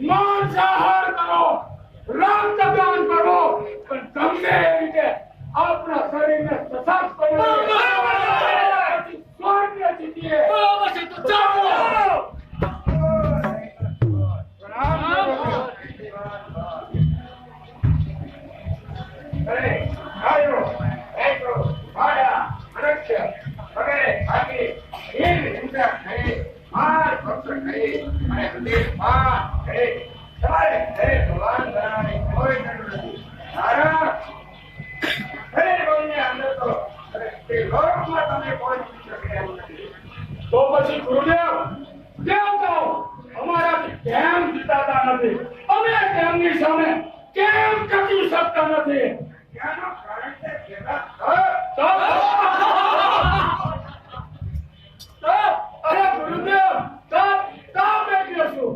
માંસાહાર કરો, રક્તદાન કરો, પણ તમને રીતે આપણા શરીરને સશક્ત બનાવો, સ્વર્ગ જીતીએ. તો પછી ગુરુદેવ દેવતાઓ અમારાથી કેમ જીતાતા નથી? અમે તેમની સામે કેમ ટકી શકતા નથી? ત્યાંનું કારણ છે અરે ગુરુદેવ તાપ બેઠ્યો છું.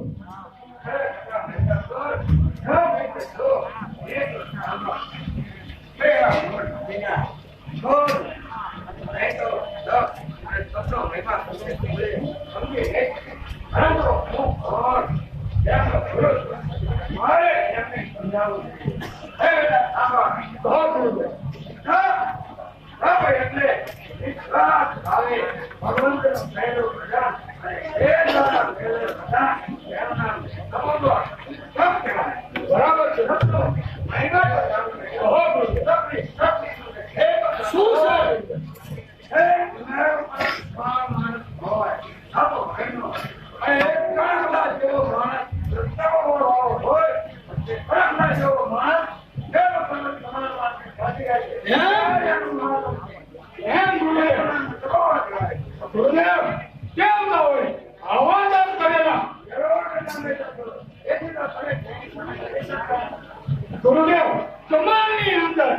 ગુરુદેવ તમારી અંદર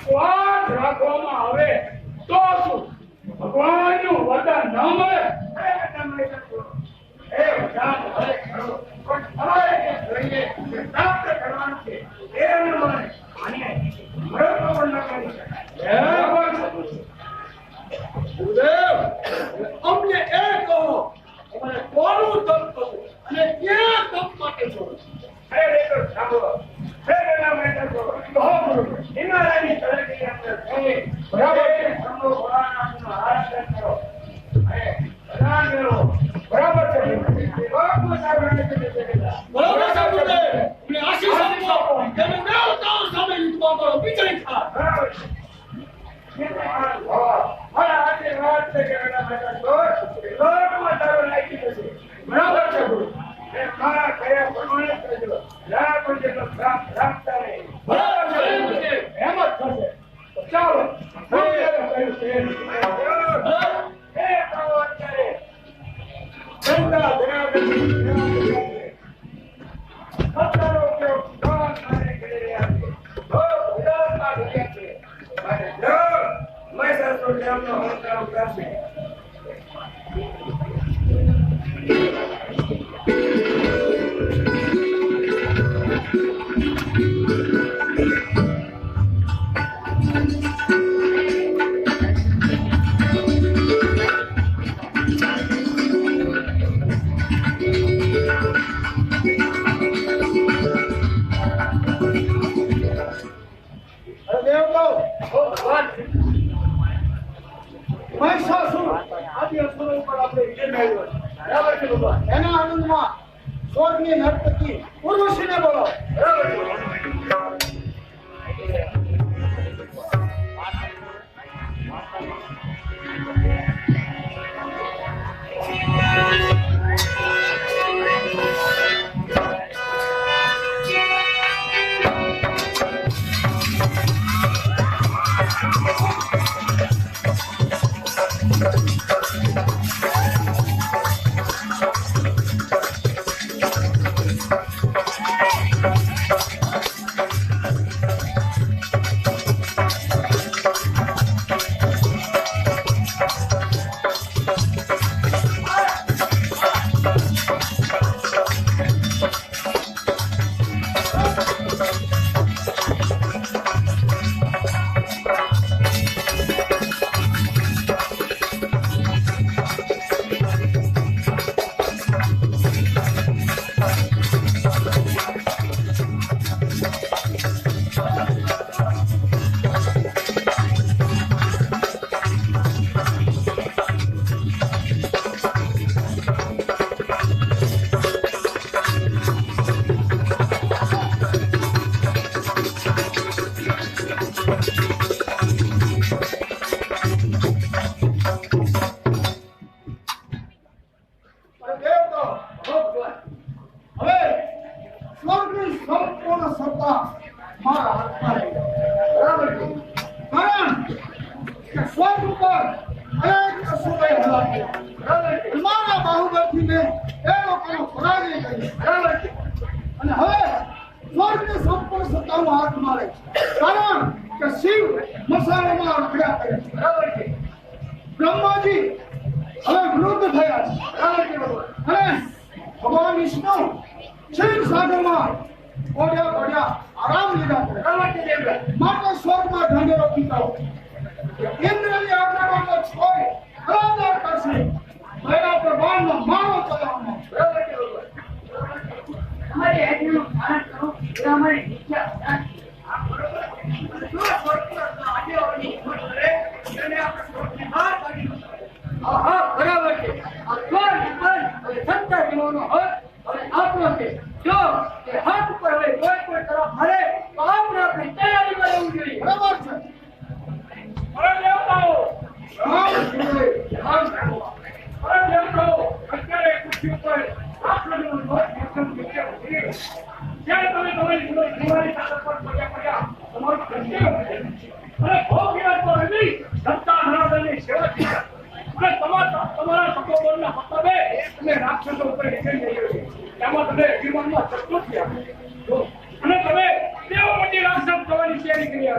સ્વાદ રાખવામાં આવે તો શું ભગવાનનું વરદાન ન મળે? અમને એ કહો અમારે કોનું તપ કરવું અને ક્યાં તપ માટે જોડવું? બરાબર છે. સંપૂર્ણ સત્તા મારા હાથમાં રહી. બરાબર છે? કારણ કે સ્વર્ગ ઉપર અનેક અસુરોએ હુમલા કર્યા. બરાબર છે? મારા બાહુબળથી મેં એ લોકોનો પરાજય કર્યો. બરાબર છે? અને હવે સ્વર્ગની સંપૂર્ણ સત્તા હું હાથમાં રહી. કારણ કે શિવ મસાલામાં રખડ્યા કરે. બરાબર છે? બ્રહ્માજી હવે વૃદ્ધ થયા છે. બરાબર છે? અને ભગવાન વિષ્ણુ ક્ષીર સાગરમાં ઓઢ્યા આરામ લીધા કરે. બરાબર છે? માટે સ્વર્ગમાં ઢંઢેરો પીતા હોય. ઇન્દ્રની આજ્ઞામાં તો છોડી બરાબર કરશે. ભયા પ્રભાવનો મારો ચલાવવાનો. બરાબર છે? हमारे ऐसे लोग खाना करो तो हमारी इच्छा बराबर છે. સત્તા જીવોનો હક હવે આપણો છે. જો એ હક ઉપર હવે કોઈ પણ તરફ હરે તો આપણે આપણી તૈયારીમાં રહેવું જોઈએ. બરાબર છે? અરે દેવતાઓ રામ જોડે અરે દેવતાઓ અત્યારે ખુરશી ઉપર આપણું લોક એકદમ વિચાર છે. જ્યાં તમે તમારી જીવવાની તાકાત પર પડ્યા તમારું કર્તવ્ય છે. અને ભોગ વિરાજ પર રહી સત્તા ધરાવવાની સેવા છે. અને તમારા સપોબળના મતલબે તમે રાક્ષસો ઉપર નીકળી જઈએ છીએ. એમાં તમે જીવનમાં ચકલું થયા અને તમે દેવોમાંથી રાક્ષસ થવાની તૈયારી કરી છે.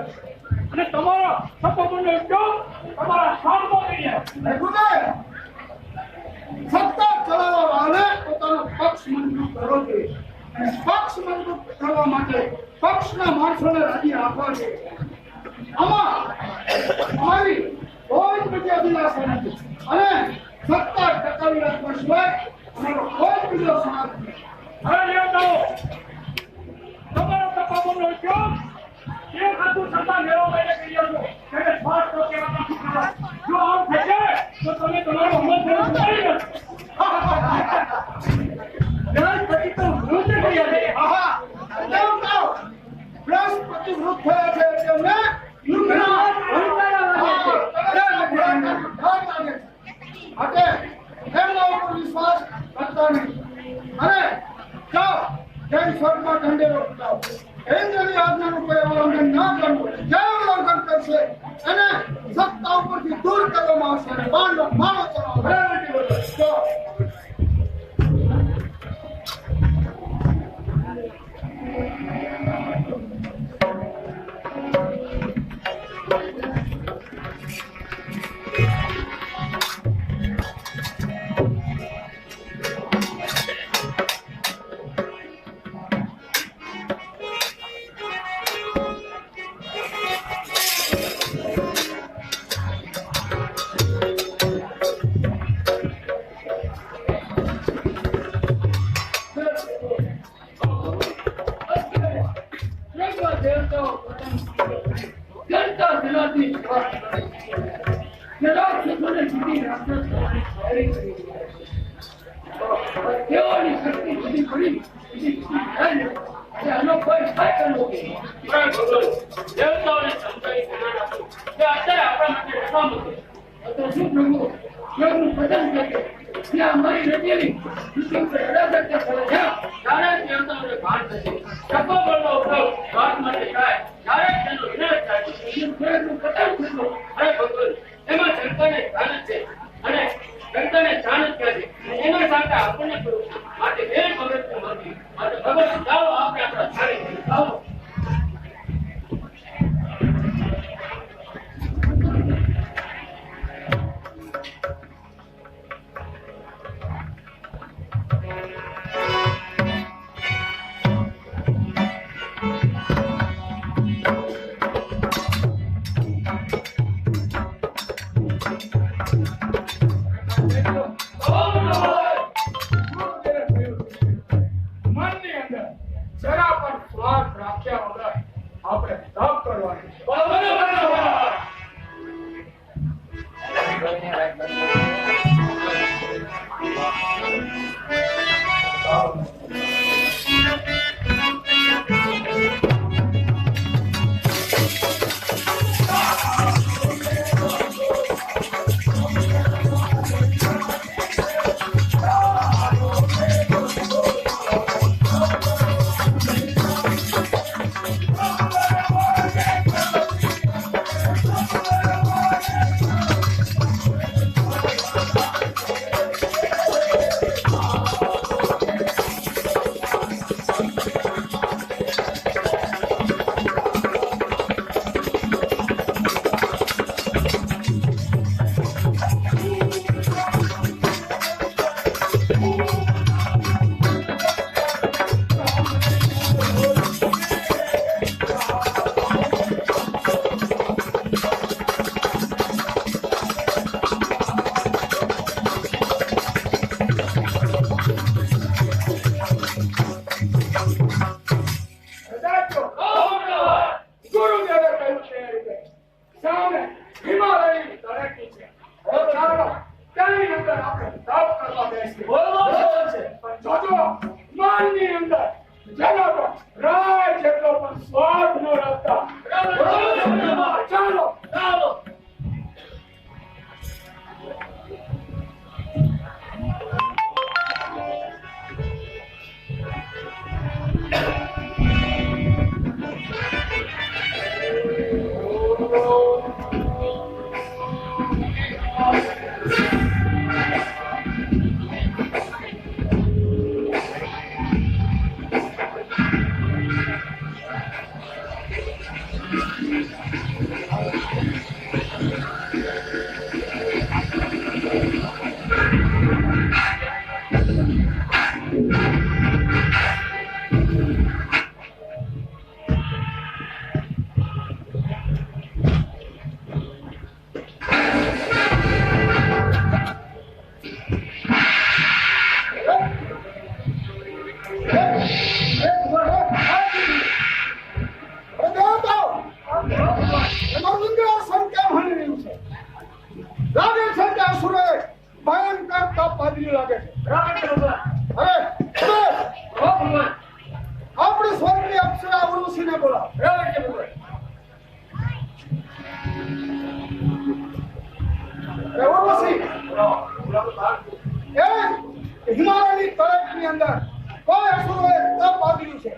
અને તમારો સપોબળનો ઉપયોગ તમારા સ્વાર્થમાં કર્યા. સત્તા ચલાવવા વાળે પોતાનો પક્ષ મજબૂત કરવો જોઈએ. અને પક્ષ મજબૂત કરવા માટે પક્ષના માણસોને રાજી રાખવા જોઈએ. આમાં અમારી કોઈ જ બીજી અભિલાષા નથી. અને સત્તા ટકાવી રાખવા સિવાય અમારો કોઈ જ બીજો સમાજ નથી. હવે દેવતાઓ તમારો સપોબળનો ઉપયોગ એ ખાતું સત્તા મેળવવા માટે કર્યો છો. ત્યારે શ્વાસ તો કેવા નથી કરવા. જો આમ થશે તો તમે તમારો અમલ કરી બૃહસ્પતિ તો વૃદ્ધ થયા છે. આહા! દેવતાઓ બૃહસ્પતિ વૃદ્ધ થયા છે એટલે અમને યુગના માટે એમના ઉપર વિશ્વાસ કરતા નહીં. અને જાઓ જૈન સ્વર્ગમાં ઢંઢેરો પીટાવો. ઇન્દ્રની આજ્ઞાનું કોઈ ઉલ્લંઘન ના કરવું. જે ઉલ્લંઘન કરશે એને સત્તા ઉપરથી દૂર કરવામાં આવશે અને બાણનો માળો ચલાવવાનો. બરાબર છે? જો જનતા જનાથી શ્વાસ કરે છે. રાક્ષસોને સુધી રાક્ષસ થવાની તૈયારી કરી રહ્યા છે. તેઓની શક્તિ સુધી પડી આનો કોઈ થાય કરવો જોઈએ. દેવતાઓને સમજાવી જ્ઞાન આપો કે અત્યારે આપણા માટે રકામ હતું. તો શું પ્રભુ યોગનું પતન કરીએ ત્યાં અમારી રચેલી અડાજકતા કરે છે. ત્યારે દેવતાઓને ભાન થશે. સપોબળનો ઉપયોગ વાત માટે થાય ત્યારે તેનો વિનાશ થાય. યોગનું પતન થતું અરે ભગવાન એમાં જનતાને જાણ છે અને જનતાને જાણ જ છે. એના સાથે આપણને કરવું છે. માટે બે ભગતનું નથી. માટે ભગવાન જાઓ આપણે આપણા સ્થાને જાઓ. મનની અંદર જરા પણ સ્વાર્થ રાખ્યા વગર આપણે તપ કરવાની છે. જેના પર રાય જેટલો પણ સ્વાદ ન રાખતા. ચાલો ચાલો. ભયંકર તાપ પાદરી લાગે છે. બરાબર છે ભગવાન. અરે હો ભગવાન. આપણે સ્વર્ગની અપ્સરા ઉર્વશીને બોલાવો. બરાબર છે ભગવાન. ઉર્વશી એ હિમાલયની તળેટીની અંદર કોઈ અસુરોએ તપ આદર્યું છે.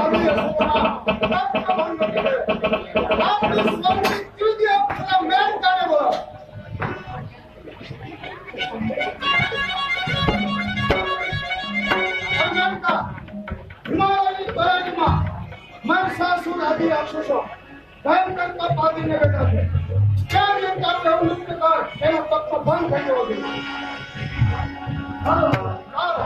આપણી સ્વર્ગની તૃતીય અક્ષરા મેન કાને બોલો અમેરિકા હિમાલયની બરાજમાં મહિષાસુર આદિ રાક્ષસો ભયંકર પાદીને બેઠા છે ત્યાં જે કારણે લુપ્ત કર એનો તત્વ બંધ થઈ ગયો છે હાલો હાલો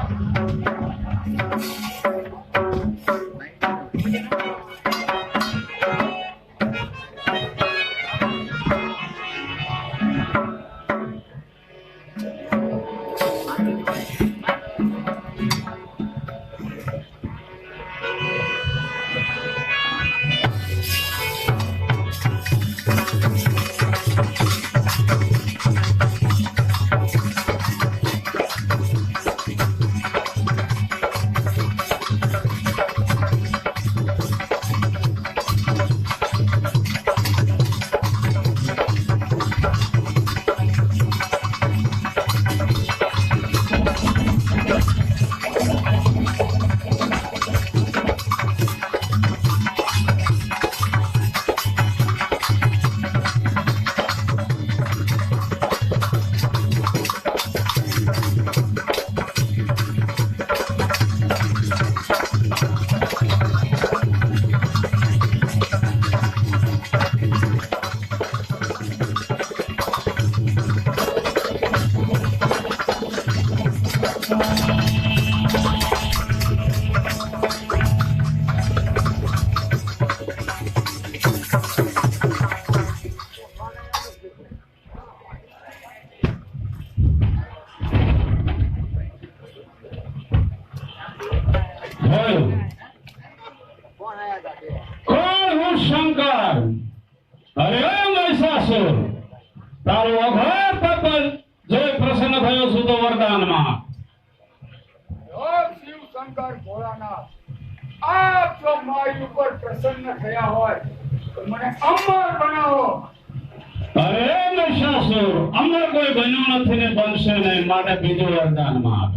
બીજું વરદાન માં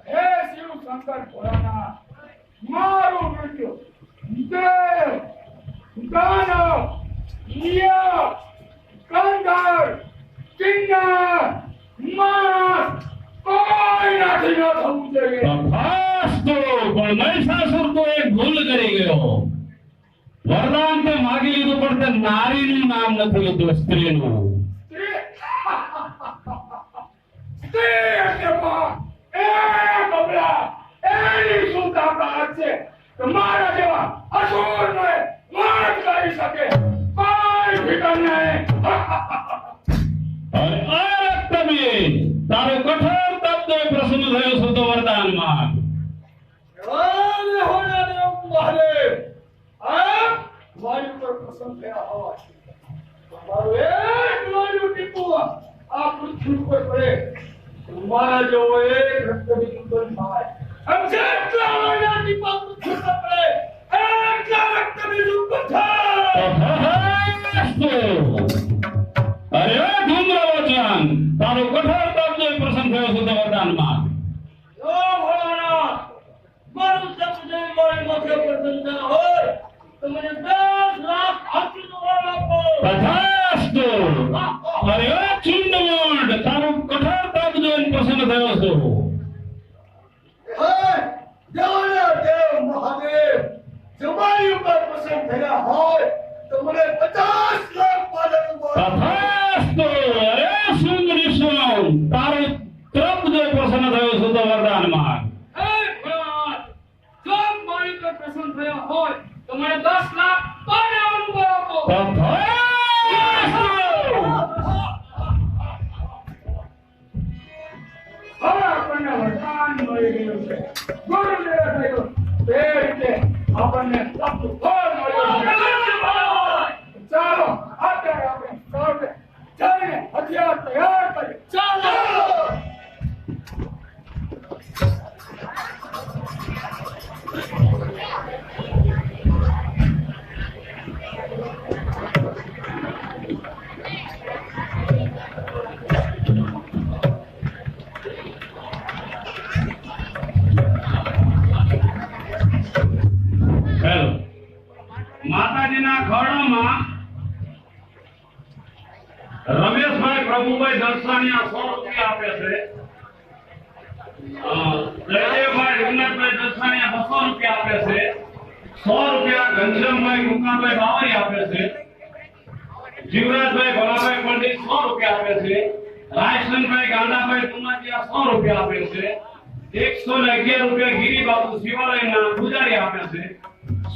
હે શિવ શંકર ભોળાનાથ મારું મૃત્યુ દેવ દાનવ યક્ષ કંધર કિન્નર માણસ કોઈ નથી ન થવું જોઈએ પણ મહિષાસુર તો એક ભૂલ કરી ગયો વરદાન તો માગી લીધું પણ તે નારીનું નામ નથી લીધું સ્ત્રીનું મારા જેવા અસુર ને માર કરી શકે કોઈ ફિકર નહીં તમે તારો કઠોર તપ તો પ્રસન્ન થયો છો તો વરદાન માં મહાદેવ મારી ઉપર પ્રસન્ન થયા હોય તમારું એક લોહીનું ટીપું આ પૃથ્વી ઉપર પડે મારા જેવો એક રક્તબિંદુ બંધ થાય हम જેટલા લોહીના ટીપા પૃથ્વી પર પડે એટલા રક્તબિંદુ બંધ થાય અરે ધૂમ્રવચન તારો કઠોર તપ તો પ્રસન્ન થયો છો તો વરદાન માં ઓ ભોળાનાથ મારું તપ જે મારી માથે પ્રસન્ન હોય તો મને 10 લાખ હાથીનો વર આપો તથાસ્તુ અરે ચુંડમુંડ તારો કઠોર તપ જોઈને પ્રસન્ન થયો છો દેવ મહાદેવ તમારી ઉપર પ્રસન્ન થયા હોય તો મને 50 લાખ પાલન તથાસ્તુ અરે સુંદરીશું તારો તપ જો પ્રસન્ન થયો છો તો વરદાન માં હે ભગવાન જો મારી ઉપર પ્રસન્ન થયા હોય તો મને 10 લાખ પાલન આપો હવે આપણને વરદાન મળી ગયું છે ગુરુ મેળા થયો તે રીતે આપણને તપ ફળ મળ્યું છે ચાલો અત્યારે આપણે સૌને જઈને હથિયાર તૈયાર કરીએ ચાલો માતાજીના ખરડામાં રમેશભાઈ પ્રભુભાઈ દર્શાણીયા 100 રૂપિયા આપે છે. જયદેવભાઈ રઘુનાથભાઈ દર્શાણીયા 200 રૂપિયા આપે છે. 100 રૂપિયા ઘનશ્યામભાઈ ગુકાભાઈ બાવરી આપે છે. જીવરાજભાઈ ભલાભાઈ પંડિત 100 રૂપિયા આપે છે. રાયસનભાઈ ગાંડાભાઈ તુમાજીયા 100 રૂપિયા આપે છે. 111 રૂપિયા ગિરિબાબુ શિવાલયના પૂજારી આપે છે.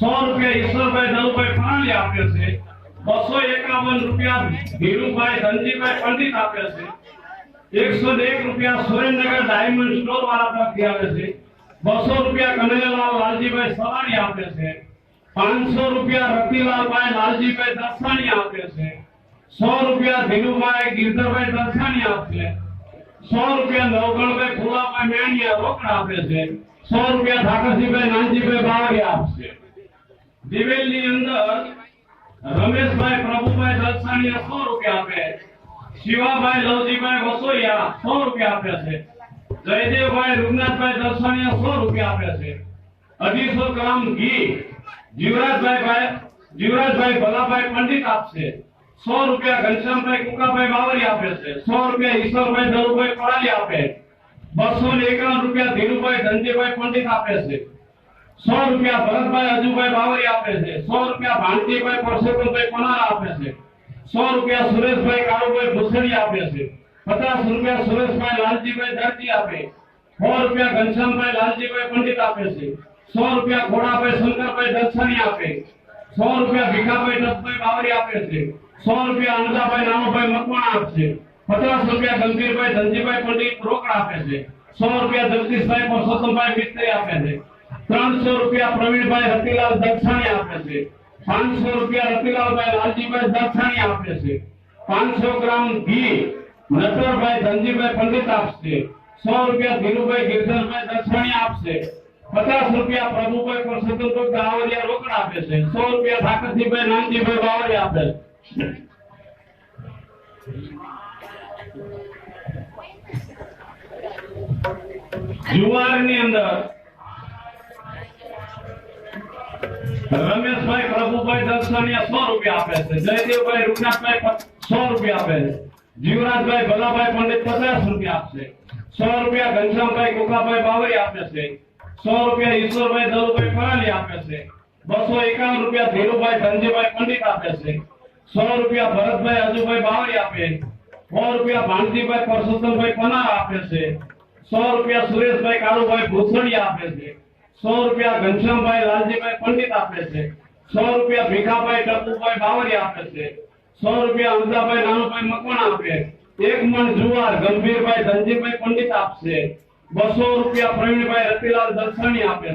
100 રૂપિયા ઈશ્વરભાઈ દલુભાઈ પાણી આપે છે. 251 રૂપિયા ધીરુભાઈ ધનજીભાઈ પંડિત આપે છે. 101 રૂપિયા સુરેન્દ્રનગર ડાયમંડ સ્ટોર વાળા તરફથી આવે છે. 200 રૂપિયા કનૈયાલાલ લાલજીભાઈ સવાણી આપે છે. 500 રૂપિયા રતિલાલભાઈ લાલજીભાઈ દસાણી આપે છે. 100 રૂપિયા ધીરુભાઈ ગિરધરભાઈ દસાણી આપે છે. 100 રૂપિયા નવગણભાઈ ફુલાભાઈ મેણિયા રોકડ આપે છે. 100 રૂપિયા ઠાકરજીભાઈ નાનજીભાઈ બાવળી આપશે. દિવેલની અંદર રમેશભાઈ પ્રભુભાઈ દસાણીયા 100 રૂપિયા આપે. શિવાભાઈ લવજીભાઈ વસોયા 100 રૂપિયા આપે છે. જયદેવભાઈ રઘુનાથભાઈ દસાણીયા 100 રૂપિયા આપે છે. 250 ગ્રામ ઘી જીવરાજભાઈ ભલાભાઈ પંડિત આપશે. 100 રૂપિયા ઘનશ્યામભાઈ કુકાભાઈ બાવરી આપે છે. 100 રૂપિયા ઈશ્વરભાઈ દલુભાઈ પડાલી આપે. 251 રૂપિયા ધીરુભાઈ ધનજીભાઈ પંડિત આપે છે. 100 રૂપિયા ભરતભાઈ અજુભાઈ બાવરી આપે છે. 100 રૂપિયા ભાણજીભાઈ પરસોત્તમભાઈ પનારા આપે છે. 100 રૂપિયા સુરેશભાઈ કાળુભાઈ ભૂસડી આપે છે. 50 રૂપિયા સુરેશભાઈ લાલજીભાઈ દરજી આપે. 100 રૂપિયા ઘનશ્યામભાઈ લાલજીભાઈ પંડિત આપે છે. 100 રૂપિયા ખોડાભાઈ શંકરભાઈ દર્શની આપે. 100 રૂપિયા ભીખાભાઈ દત્તભાઈ બાવરી આપે છે. 100 રૂપિયા અનદાભાઈ નાનુભાઈ મકવાણા આપશે. 50 રૂપિયા ગંભીરભાઈ ધનજીભાઈ પંડિત રોકડ આપે છે. 100 રૂપિયા જગદીશભાઈ પરસોત્તમભાઈ મિત્રી આપે છે. 300 રૂપિયા પ્રવીણભાઈ રતિલાલ દક્ષાણી આપે છે. 500 રૂપિયા રતિલાલભાઈ લાલજીભાઈ દક્ષાણી આપે છે. 500 ગ્રામ ઘી નટવરભાઈ ધનજીભાઈ પંડિત આપશે. 100 રૂપિયા ધીરુભાઈ ગિરધરભાઈ દક્ષાણી આપશે. 50 રૂપિયા પ્રભુભાઈ પરસોત્તમભાઈ બાવળિયા રોકડ આપે છે. 100 રૂપિયા ઠાકરજીભાઈ નાનજીભાઈ બાવળી આપે છે. જુવારની અંદર રમેશભાઈ પ્રભુભાઈ દર્શનિયા 100 રૂપિયા આપે છે. જયદેવભાઈ રૂપનાથભાઈ 100 રૂપિયા આપે છે. જીવરાજભાઈ ભલાભાઈ પંડિત 50 રૂપિયા આપશે. 100 રૂપિયા ઘનશ્યામભાઈ કોકાભાઈ બાવરી આપે છે. 100 રૂપિયા ઈશ્વરભાઈ દલુભાઈ પરાલી આપે છે. 251 રૂપિયા ધીરુભાઈ ધનજીભાઈ પંડિત આપે છે. 100 રૂપિયા ભરતભાઈ અજુભાઈ બાવરી આપે. 100 રૂપિયા ભાણજીભાઈ પરસોત્તમભાઈ પનારા આપે છે. 100 રૂપિયા સુરેશભાઈ કાળુભાઈ ભૂસડી આપે છે. 100 રૂપિયા ઘનશ્યામભાઈ લાલજીભાઈ પંડિત આપે છે. 100 રૂપિયા ભીખાભાઈ ટપુભાઈ બાવરી આપે છે. 100 રૂપિયા અમદાભાઈ નાનુભાઈ મકવાણા આપે. 1 મણ જુવાર ગંભીરભાઈ ધનજીભાઈ પંડિત આપશે. 200 રૂપિયા પ્રવીણભાઈ રતિલાલ દર્શની આપે છે.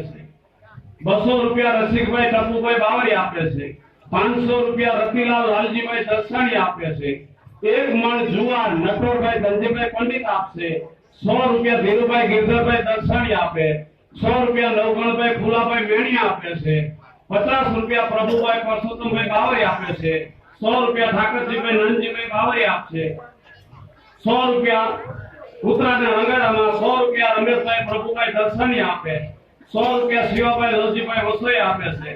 200 રૂપિયા રસિકભાઈ ટપુભાઈ બાવરી આપે છે. 500 રૂપિયા રતિલાલ લાલજીભાઈ દર્શની આપે છે. 1 મણ જુવાર નટવરભાઈ ધનજીભાઈ પંડિત આપશે. 100 રૂપિયા ધીરુભાઈ ગિરધરભાઈ દર્શની આપે. 100 રૂપિયા નવગણભાઈ ફુલાભાઈ મેણી આપે છે. 50 રૂપિયા પ્રભુભાઈ પરસોત્તમભાઈ બાવરી આપે છે. 100 રૂપિયા ઠાકરજીભાઈ નાનજીભાઈ બાવરી આપશે. 100 રૂપિયા ઉત્તરાના રંગાડામાં 100 રૂપિયા રમેશભાઈ પ્રભુભાઈ દર્શની આપે. 100 રૂપિયા શિવાભાઈ લવજીભાઈ વસોઈ આપે છે.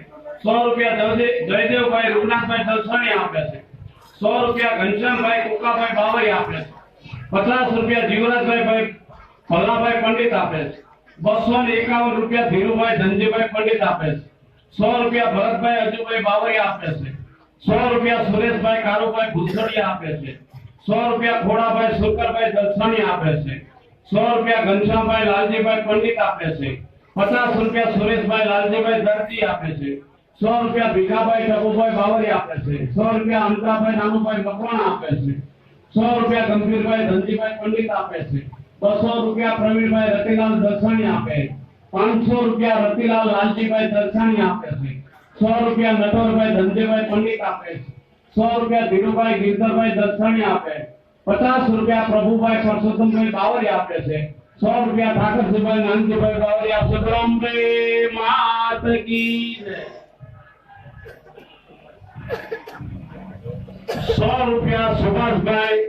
100 રૂપિયા જયદેવભાઈ રૂપનાથભાઈ દર્શની આપે છે. 100 રૂપિયા ઘનશ્યામભાઈ કોકાભાઈ બાવરી આપે છે. 50 રૂપિયા જીવરાજભાઈ ભલાભાઈ પંડિત આપે છે. 251 રૂપિયા ધીરુભાઈ ધનજીભાઈ પંડિત આપે છે. 100 રૂપિયા ભરતભાઈ અજુભાઈ બાવરી આપે છે. 100 રૂપિયા સુરેશભાઈ કાળુભાઈ ભૂસડિયા આપે છે. 100 રૂપિયા ખોડાભાઈ શંકરભાઈ દર્શની આપે છે. 100 રૂપિયા ઘનશ્યામભાઈ લાલજીભાઈ પંડિત આપે છે. 50 રૂપિયા સુરેશભાઈ લાલજીભાઈ દરજી આપે છે. 100 રૂપિયા ભીખાભાઈ ટપુભાઈ બાવરી આપે છે. 100 રૂપિયા અમદાભાઈ નાનુભાઈ મકવાણા આપે છે. 100 રૂપિયા ગંભીરભાઈ ધનજીભાઈ પંડિત આપે છે. 200 રૂપિયા પ્રવીણભાઈ રતિલાલ દર્શની આપે. 500 રૂપિયા રતિલાલ લાલજીભાઈ દર્શની આપે છે. 100 રૂપિયા નટવરભાઈ ધનજીભાઈ પંડિત આપે છે. 100 રૂપિયા ધીરુભાઈ ગિરધરભાઈ દર્શની આપે. 50 રૂપિયા પ્રભુભાઈ પરસોત્તમભાઈ બાવરી આપે છે. 100 રૂપિયા ઠાકરજીભાઈ નાનજીભાઈ બાવરી આપશે. બ્રહ્મે માત કી જય. 100 રૂપિયા સુભાષભાઈ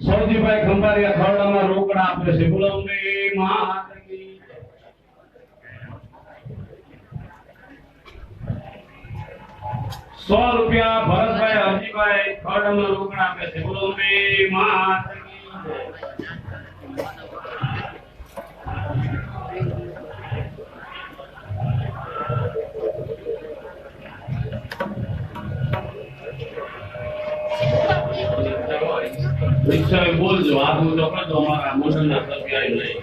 સૌજીભાઈ ખંભારિયા ખરડામાં રોકડા આપે છે. બ્રહ્મે માત કી જય. 100 રૂપિયા ભરતભાઈ હરજીભાઈ ખડમનો રોકડા આપે છે. બોલો બે માત કી જય. રિક્ષા બોલજો આગળ તો કરજો અમારા મોઢાના સભ્ય નહીં.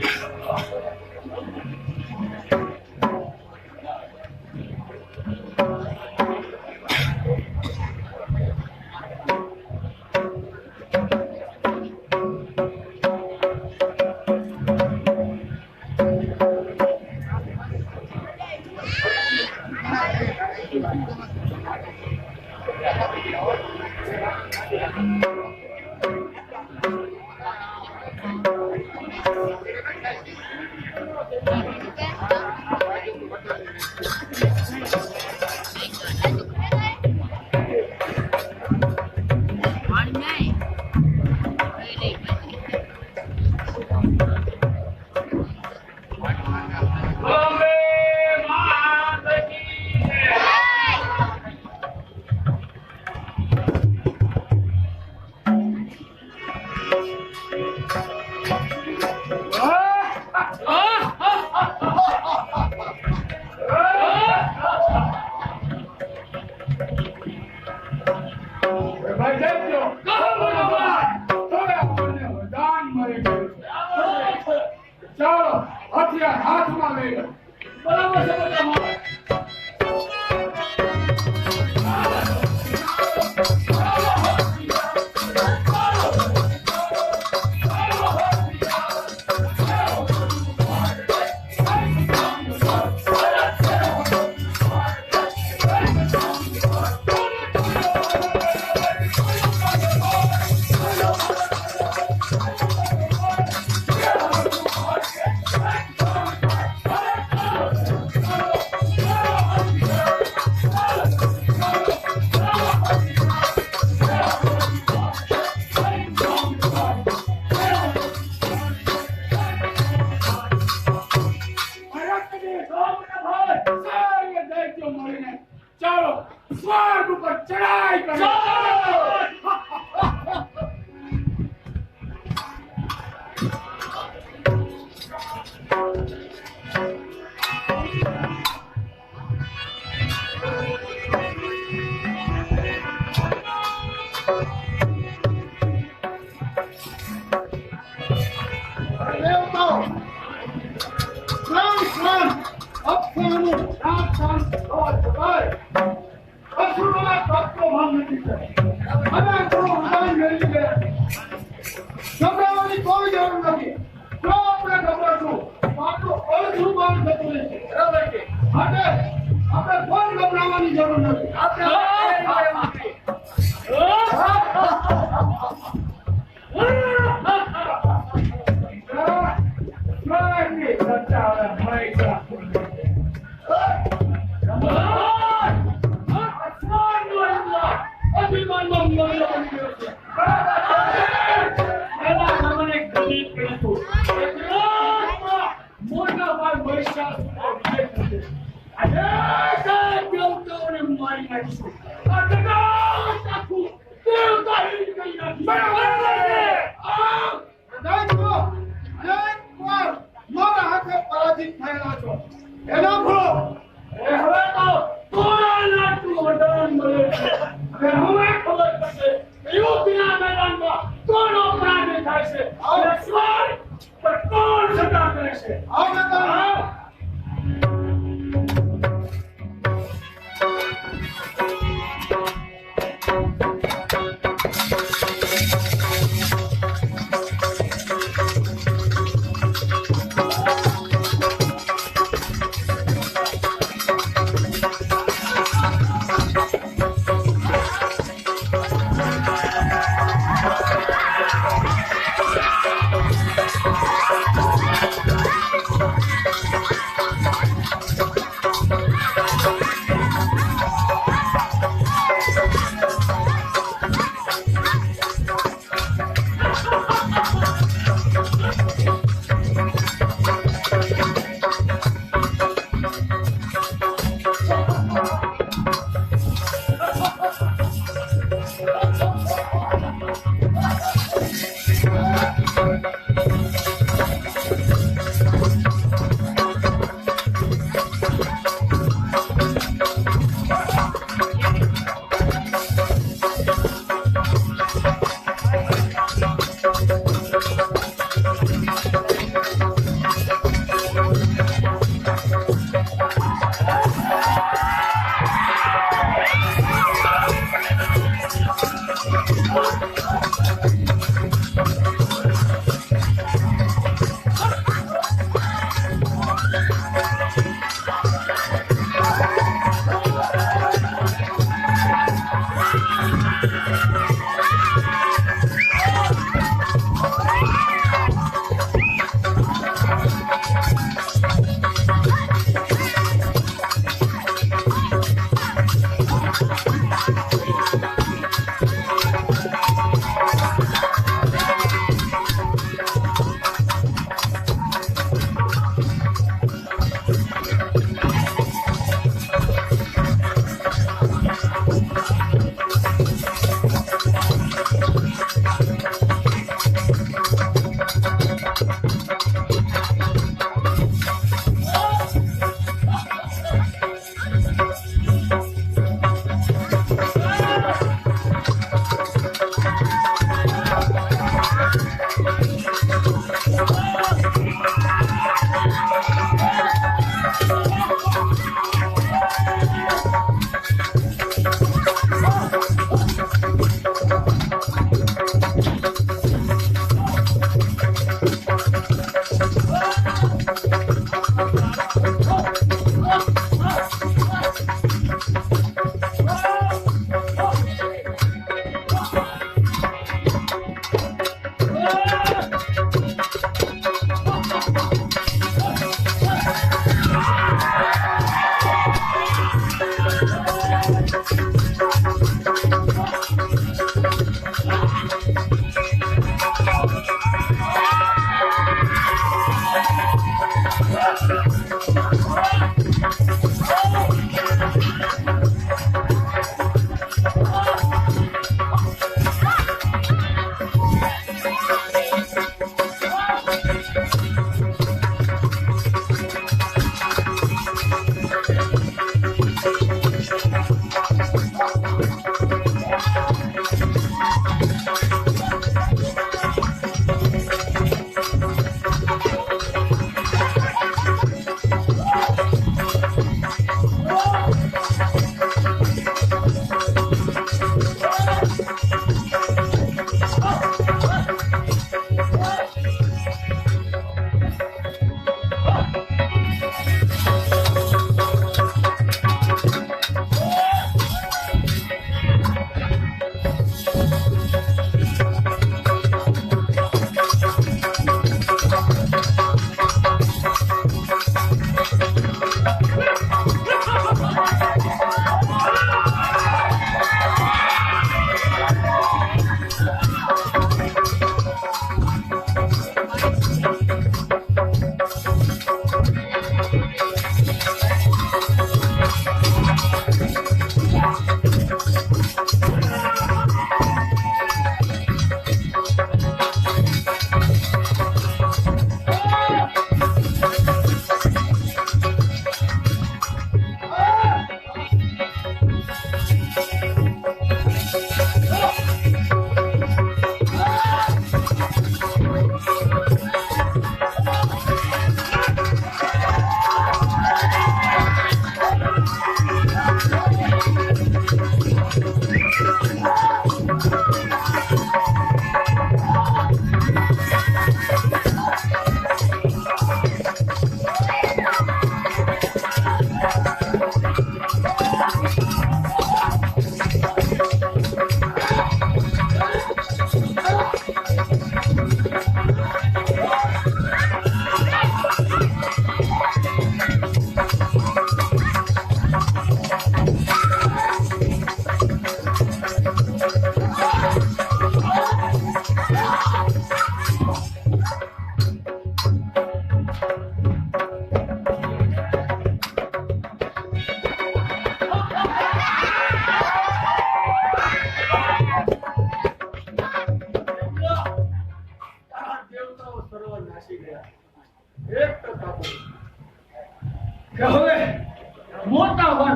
ચાલો હથિયાર હાથમાં લઈ લો. બરાબર છે બધા માણસ. ચાલો સ્વર્ગ ઉપર ચડાઈ કરો. દેવતાઓ શ્રામ અપમાનું શાંત અસુરોના તત્વો ભાન નથી કરે. અને આપણો હૃદય મેળવી ગયા. ગભરાવાની કોઈ જરૂર નથી. જો આપણે ગભરાશું તો આપણું અડધું ભાન થતું રહેશે. બરાબર છે? માટે આપણે કોઈ ગભરાવાની જરૂર નથી. મારા હાથે પરાજિત થયેલા છો એના ભૂલો હવે તો કોરોના તું વરદાન મળે છે. હવે ખબર પડશે યુદ્ધના મેદાનમાં કોણ અપરાધી થાય છે અને સ્વર્ગ પર કોણ સત્તા કરે છે. આ મેદાન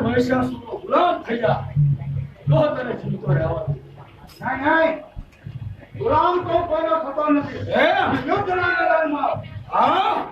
મહિષાસુરનો ગુલામ થઈ જા તો તને જીવતો રહેવાનો. નહીં નહીં, ગુલામ તો કોઈનો થતો નથી. યુદ્ધના મેદાનમાં હા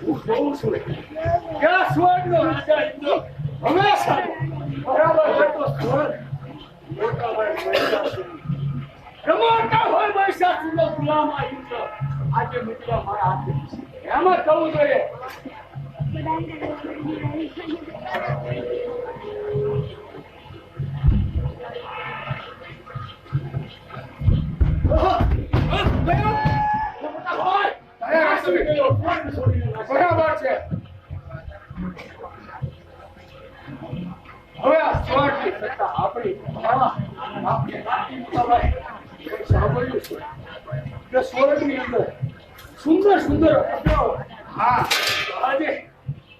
હું જોઉં છું કે આ સ્વર્ગનો રાજા ઇન્દ્ર હંમેશા બરાબર હોય તો સ્વર્ગ મોટા હોય મહિષાસુર રમતા હોય મહિષાસુરનો ગુલામ આ ઇન્દ્ર આજે મિત્ર મારા હાથે એમાં થવું જોઈએ. બરાબર છે. હવે આ સ્વર્ગની સત્તા આપણી આપણે સાંભળ્યું છે કે સ્વર્ગની અંદર સુંદર સુંદર અપનાઓ. હા, આજે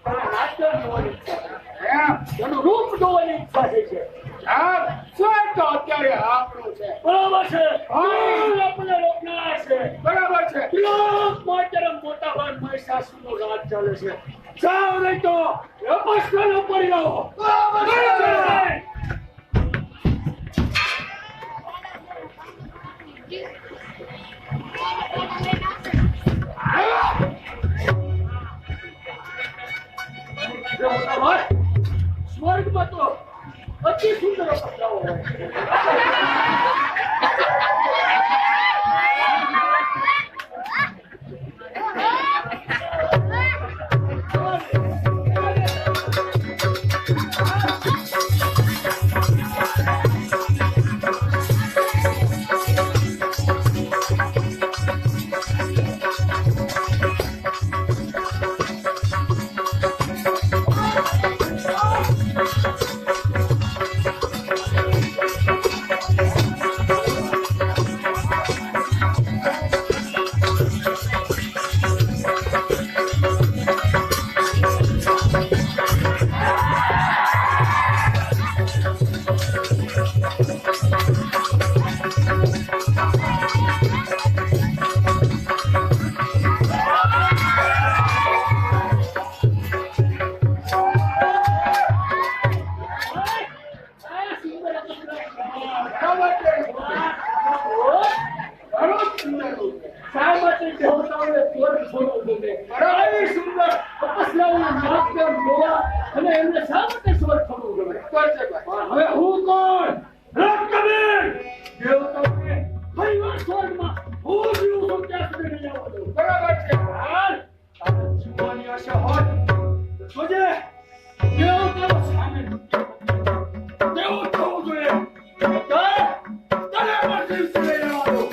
નાટ્ય જોવાની ઈચ્છા છે, એનું રૂપ જોવાની ઈચ્છા થઈ છે. સ્વર્ગ તો અત્યારે આપણું છે. બરાબર છે. આપણે લોકના છે. બરાબર છે. લોક માટે મોટા ભાગ મહિષાસુરનો રાજ ચાલે છે. જાઓ નહીં તો અપસ્કનો પડી રહો. બરાબર છે. સ્વર્ગમાં તો અતિ સુંદર પગલાઓ હોય. હવે હું કોણ? રાજકબીર દેવતાઓને ફરીવાર સ્વર્ગમાં હું જીવું છું ત્યાં સુધી નહીં આવવા દઉં. બરાબર છે. હાલ જીવવાની આશા હોય તો જે દેવતાઓ સામે તેવું થવું જોઈએ. તને પણ દિવસે નહીં આવવા દઉં.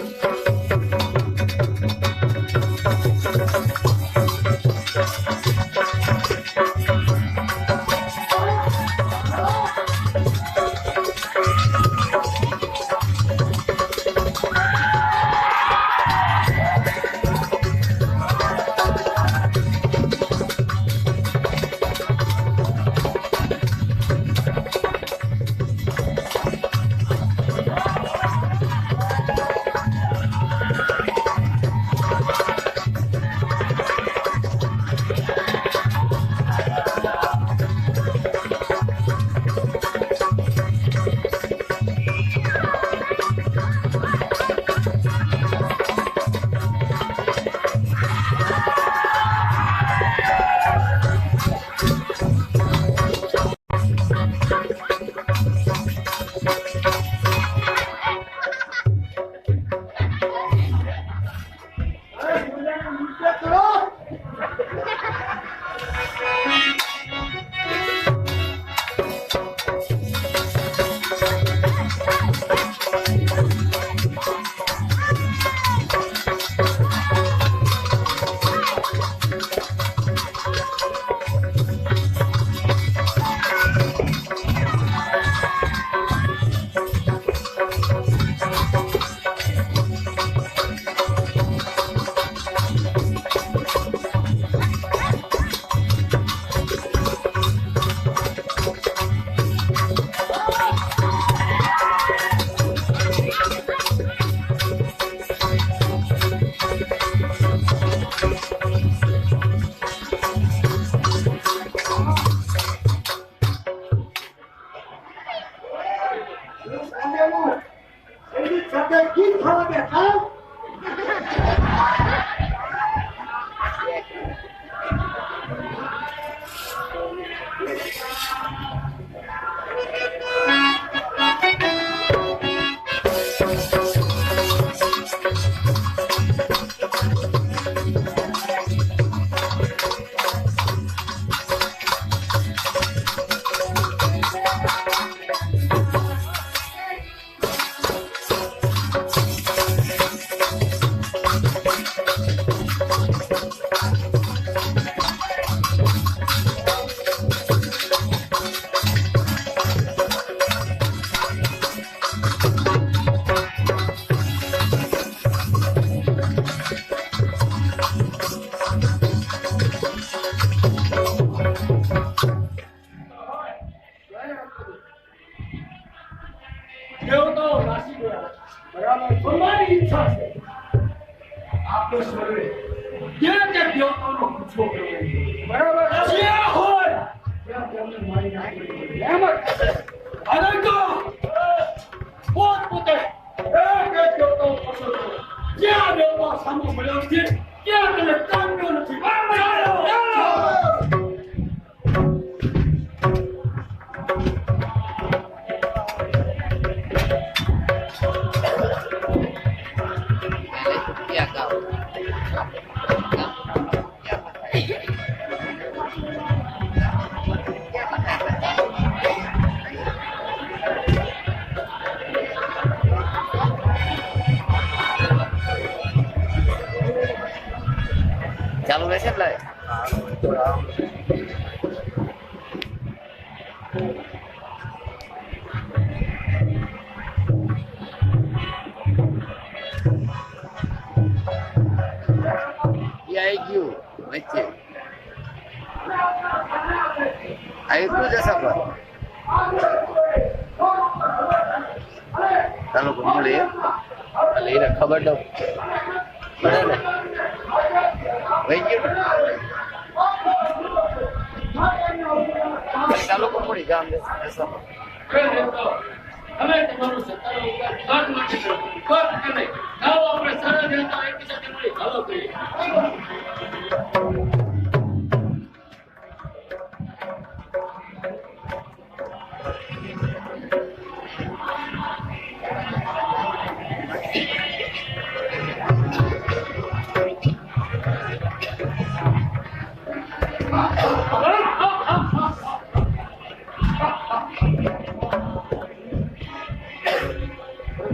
દેવતાઓ નાસી ગયા. બરાબર. અમારી ઈચ્છા છે આપણે સર્વે જ્યાં ત્યાં દેવતાઓનો પૂછવો કરવો. બરાબર. જ્યાં હોય ત્યાં તેમને મારી નાખવી. એમ જ અનંતો પોતપોતે એક એક દેવતાઓ પસંદ કરો. જ્યાં દેવતા સામો મળ્યો છે ત્યાં તેને કામ્યો નથી. બરાબર. ચાલુ રહેશે ને લાય આવી ગયું વચ્ચે આવ્યું જ સફર ચાલો મળી લઈને ખબર ન પડે ને વહી ગયું ને ચાલુ પડી ગામ સફર અમે તમારું સત્તાનો ઉપયોગ નથી કરતો. કે નહીં? આવો આપણે સારા દેવતા એકબીજાને મળી હાલો કરીએ.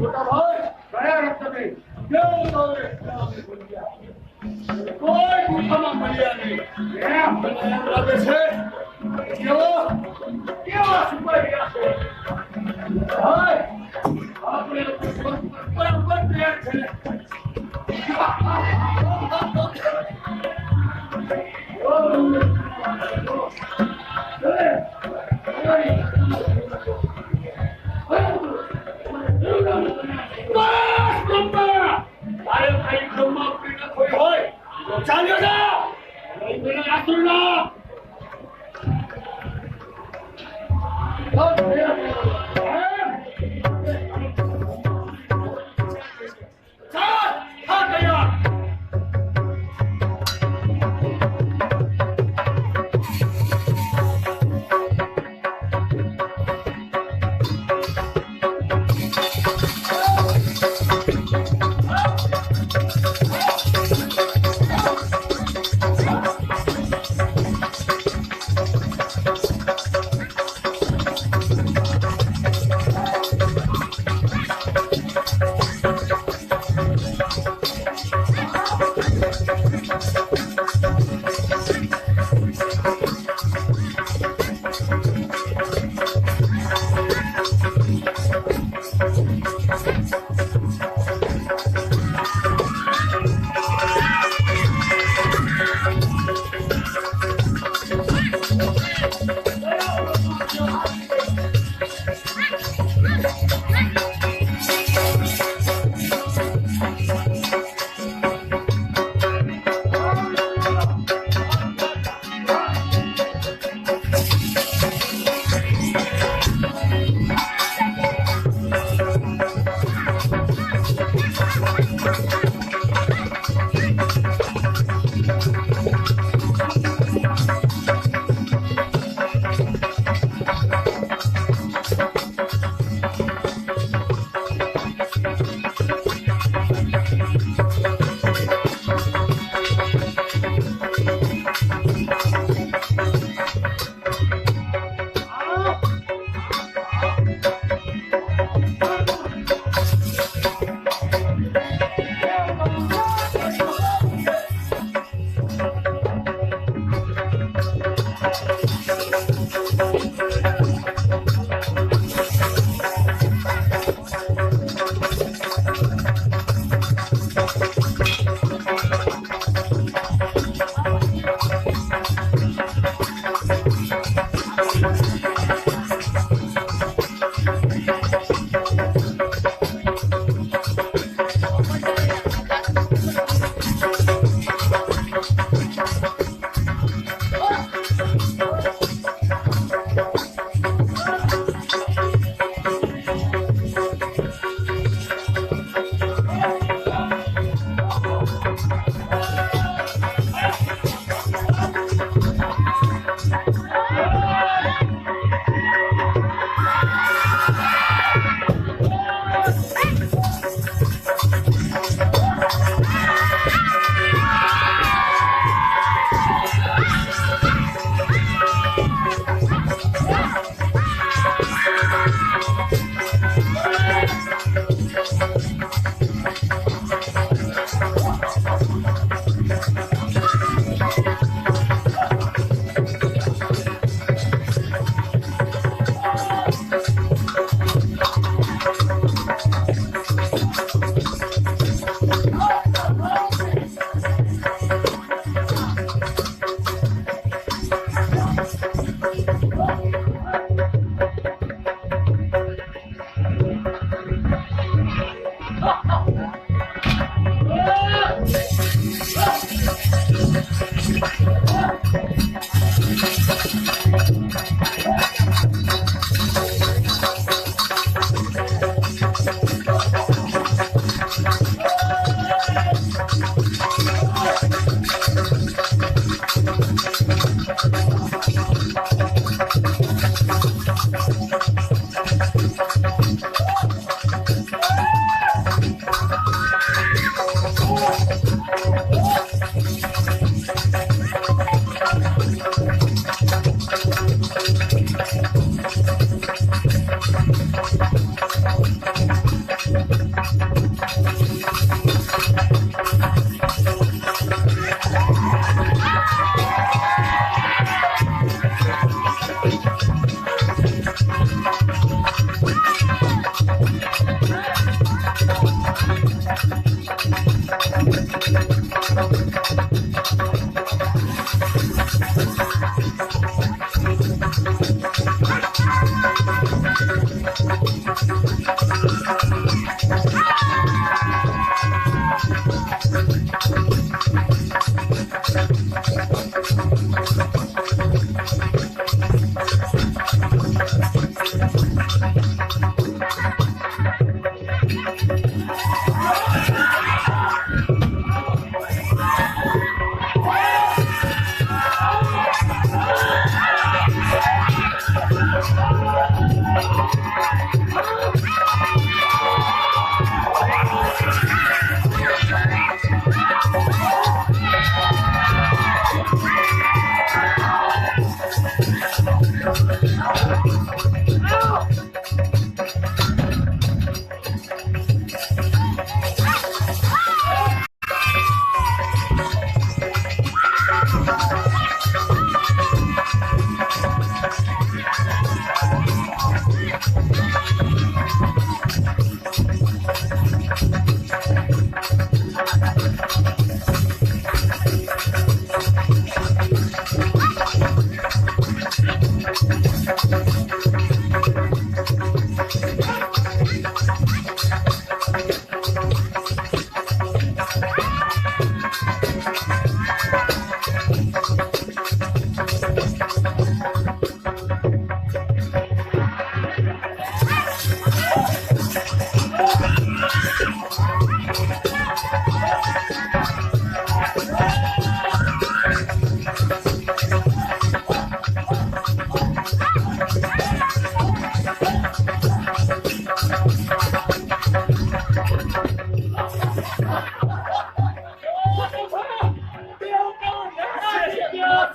મોટા ભાઈ કયા રસ્તે દેવતાઓએ કોઈ ગુફામાં મળ્યા નહીં. એમ મને એમ લાગે છે કેવા છુપાઈ ગયા છે. ભાઈ આપણે બરાબર તૈયાર છે. ચાલ્યો જા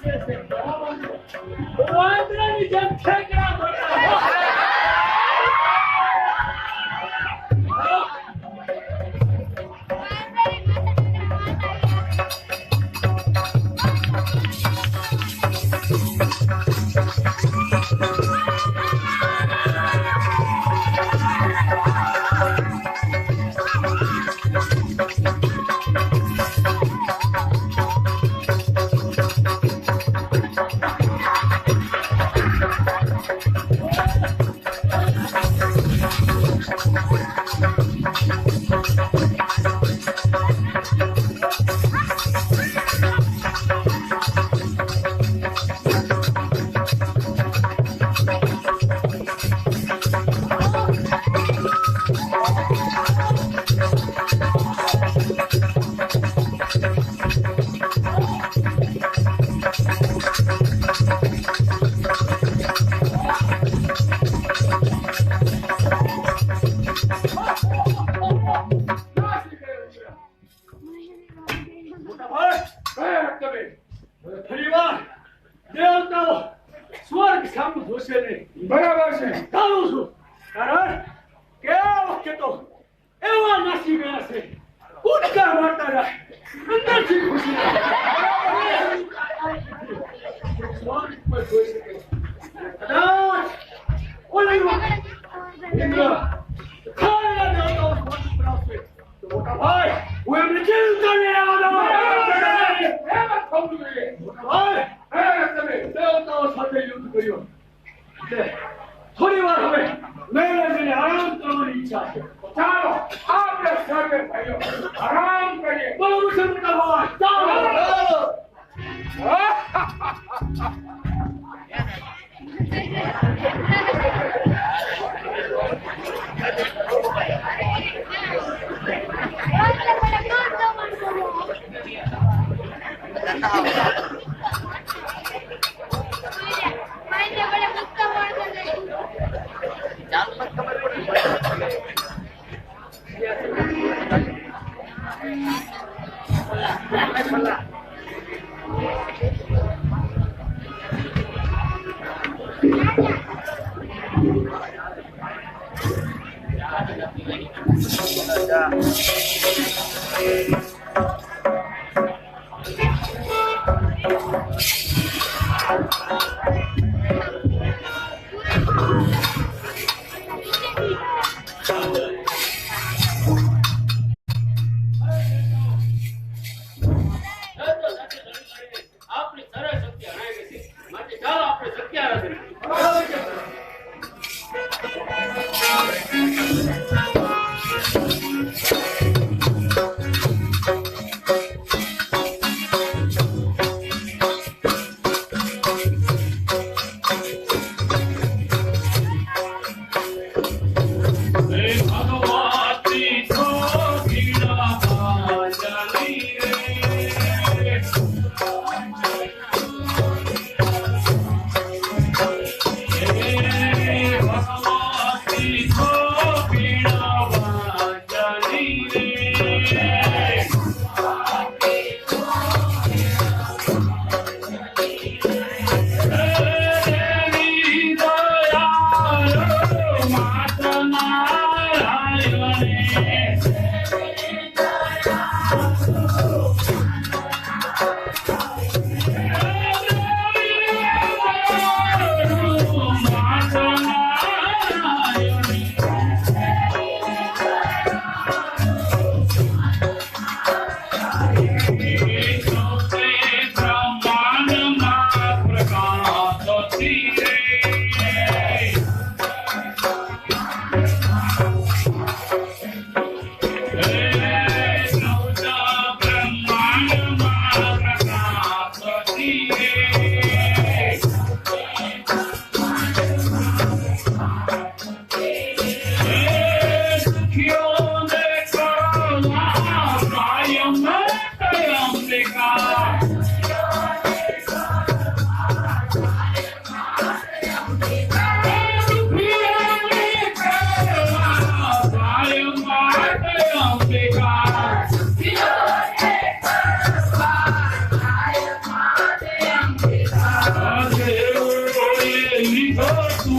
આપે છે વાંદરાની જેમ ઠેકડા મારતા. ફરીવાર દેવતાઓ સ્વર્ગ સામું જોશે નહીં. બરાબર છે. જાણું છું કારણ કે આ વખતે તો એવા નાસી ગયા છે ઉડકા મારતા રહ્યા અંદરથી ખુશી સ્વર્ગ પર જોઈ શકે કદાચ ઓલા ઇન્દ્ર ખાયલા દેવતાઓ સ્વર્ગ પર આવશે તો મોટા ભાઈ હું એમને ચિંતા નહીં આવવાનો. એમ જ થવું જોઈએ. તમે દેવતાઓ સાથે યુદ્ધ કર્યો થોડી વાર હવે મેળે જઈને આરામ કરવાની ઈચ્છા છે. ચાલો આપણે સર્વે ભાઈઓ આરામ કરીએ. બરોબર છે મોટા ભાઈ ચાલો. આપણી સરસ શક્તિ હણાઈ ગઈ છે માટે ચાલો આપણે સત્યાગ્રહ કરીએ.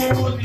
Oh,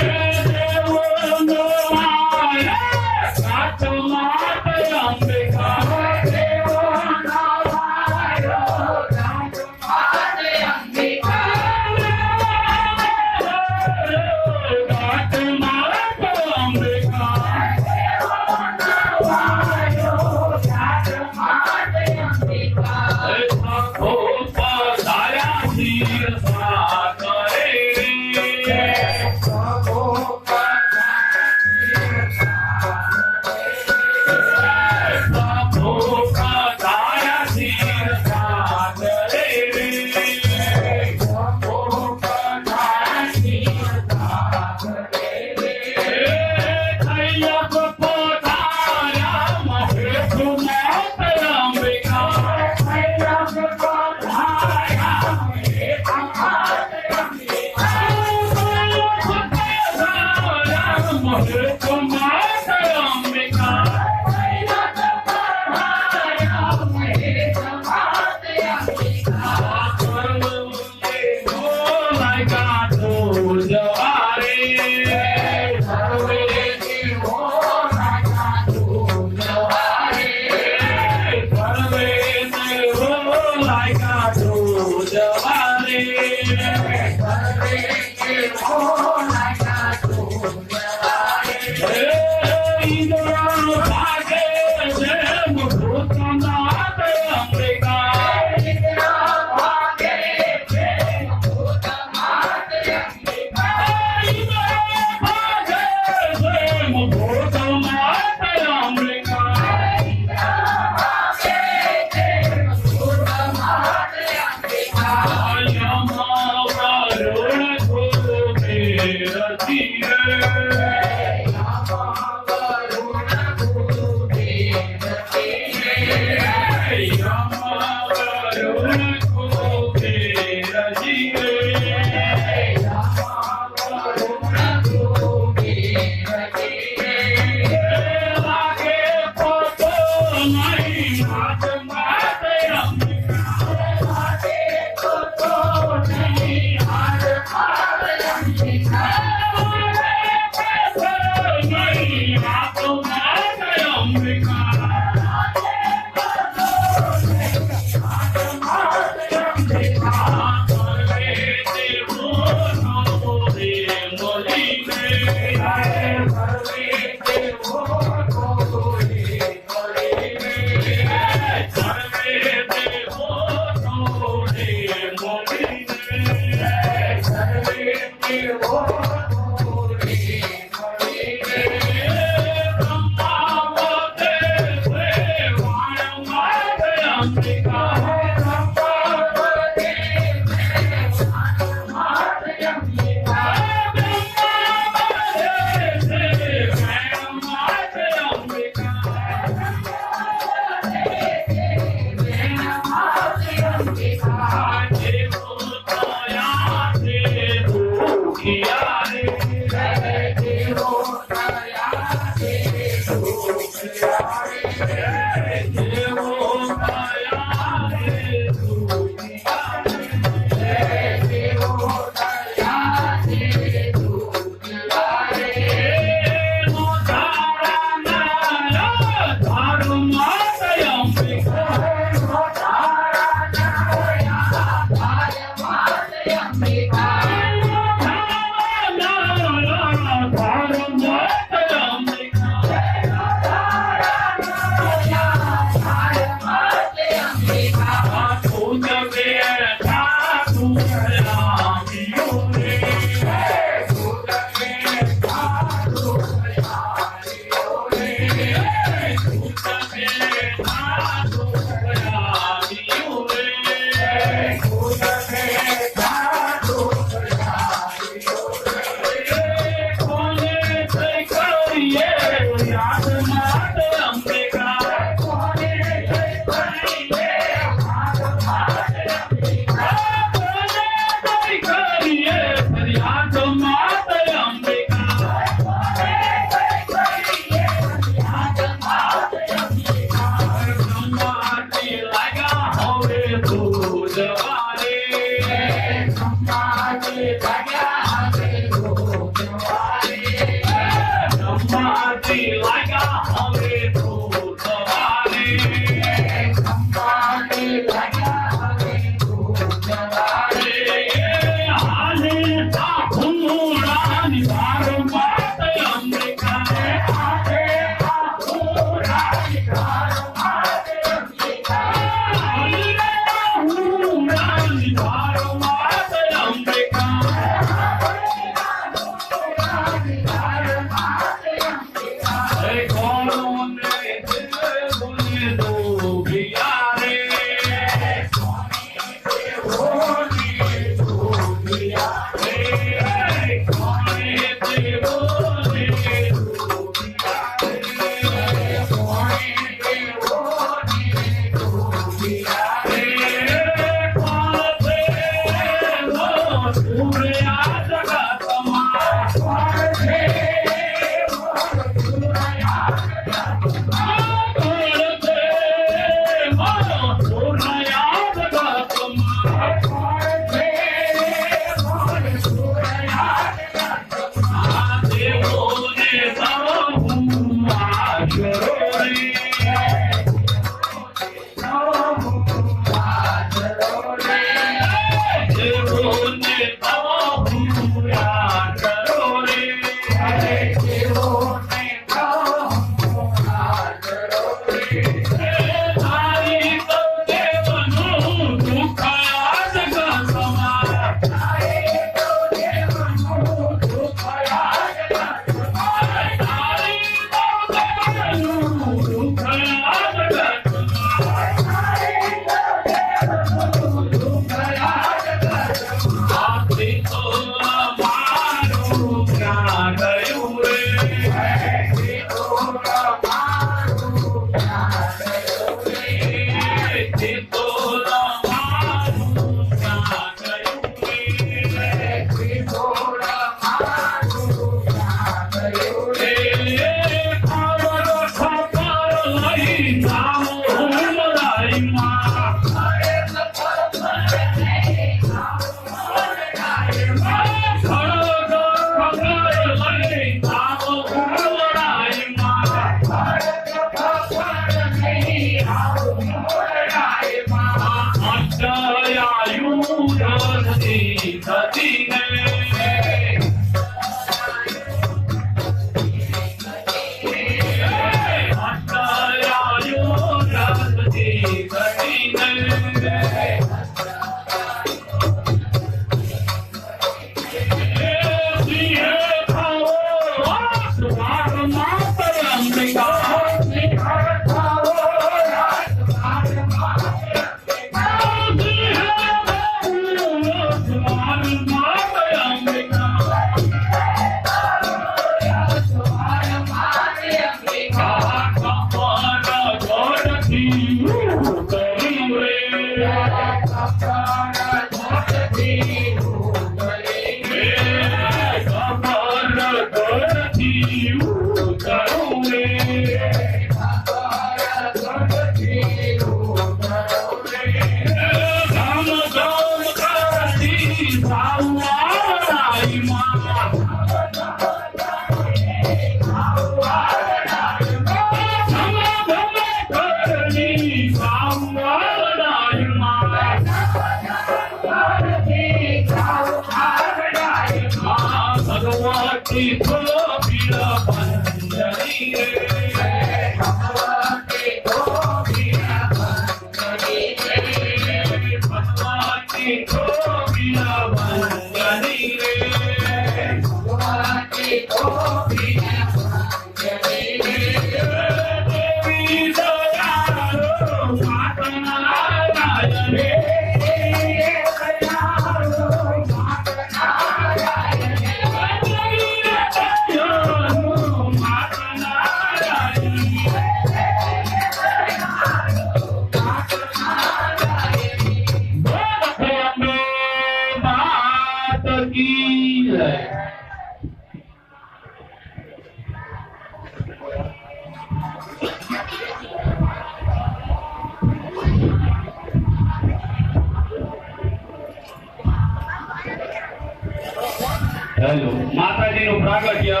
મંગળાગ્ય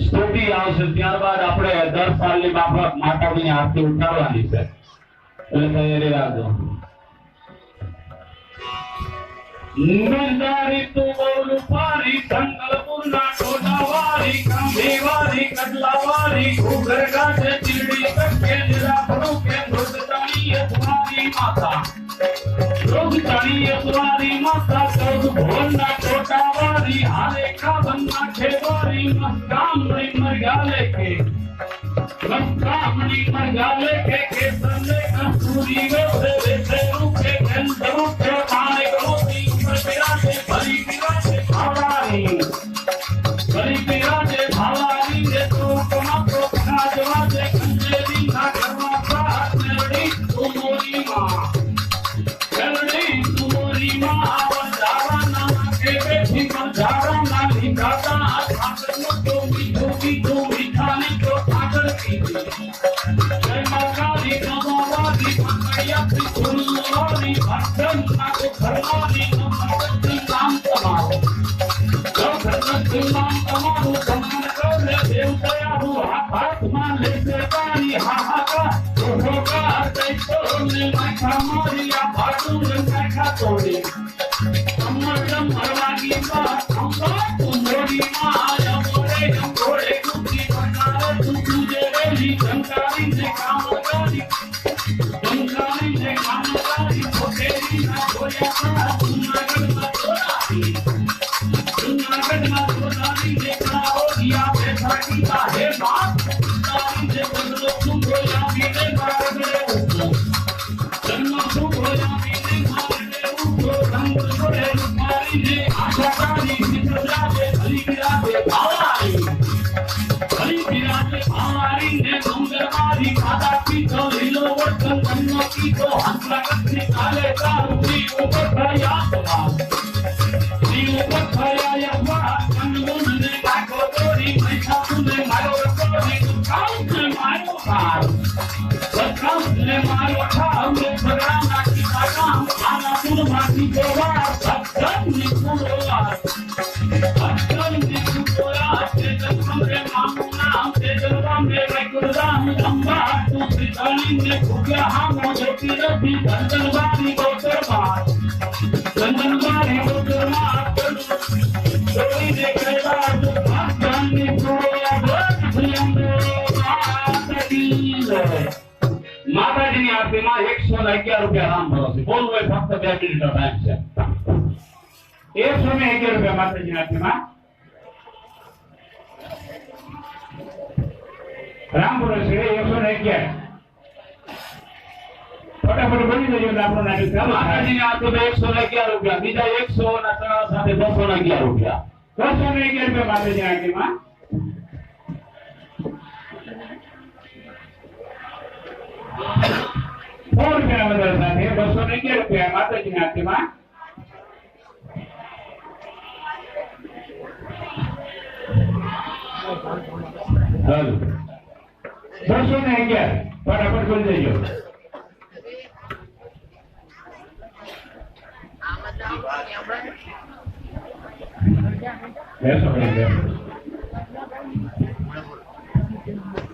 સ્તુતિ આવશે ત્યારબાદ આપણે દર સાલની માતાજીની આરતી ઉતારવાની છે એટલે તૈયારી રાખજો. નંદારી તું બોલું પારી સંકલ્પુરના ટોડાવારી કાંભીવારી કડલાવારી ઉઘર ગાજે ચીડી કટકે નિરાપરું કે મૃગતાણી તમારી માતા મૃગતાણી તમારી માતા કૌદ ભોરના ટોડાવારી હારે કાબનના ખેવારી મસ્કામણી મરગાલે કે મસ્કામણી મરગાલે કે કેસરને કસ્તુરી વેસે વેસે રૂપે ગંધ રૂપે માણે ગોતી ભરી પીરાજે ભાવારી જે તું કમાતો ખાજવાજે કંજેરી ના કરવા પ્રાત મેરડી તુમોરી માં વંજારા ના કે બેઠી વંજારા ના લીધાતા ઠાકરનો તો મીઠું મીઠાની તો ઠાકર કીધી જય માતાજી નમોવાદી મંગળિયાથી સુરલોરી ભક્તન ના તો ઘરવારી નામ તમારું સમાન કરે દેવ દયાળુ હાથમાં લેશે તારી હાહાકાર હોકાર દૈતો ને નાખા મારી આ ભાડું નાખા તોડી અમરદમ મરવાગી માં અંબા તુંડોડી માં અમોરે અંગોળે કુંડી બનાવે તું તુજે રેલી કંકારી ને કામકારી પોતેરી ના ગોયા જુનાગઢમાં તોડાવી देखना हो दिया बैठा की काहे बात तारी से बदलो तुम रोया पीने मारे उठो जन्म तुम रोया पीने मारे उठो रंग छोड़े मारी ने आशा तारी निकला दे भली बिराजे भावारी ने मंगल मारी माता की तो लीलो वर्तन जन्म की तो हंसला करने काले तारुणी ऊपर भया सवाल ऊपर भया या માતાજીની આરતીમાં 111 રૂપિયા રામ ભરોસે બોલવું હોય ફક્ત 2 મિનિટનો ટાઈમ છે. 111 રૂપિયા માતાજીની આરતીમાં રામ ભરોસે 111 ફટાફટ બની જજો એટલે આપણો નાટક માતાજીની આરતીમાં 111 રૂપિયા બીજા 100 ના ચડાવ સાથે 211 રૂપિયા 211 રૂપિયા માતાજીની આરતીમાં ₹4 વધારે સાથે 211 રૂપિયા માતાજીની આરતીમાં હાલો 211 ફટાફટ બોલી દેજો. બેસો ભાઈ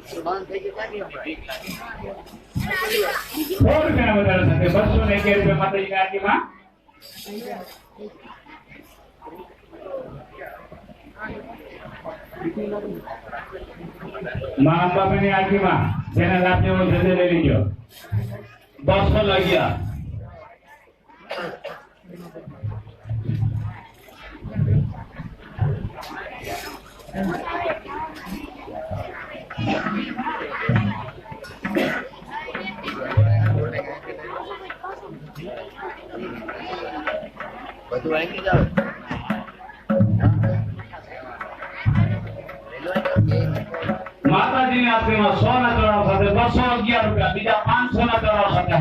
સુભાન થઈ ગયું ક્યાં ₹4 વધારે સાથે 211 રૂપિયા માતાજીની આરતીમાં મા અંબાની આરતીમાં જેને લાભ લેવો જલ્દી લઈ લીજો 211 બધું વાંગી જાવ માતાજીની આરતીમાં 100 ના ચડાવ સાથે 211 રૂપિયા બીજા 500 ના ચડાવ સાથે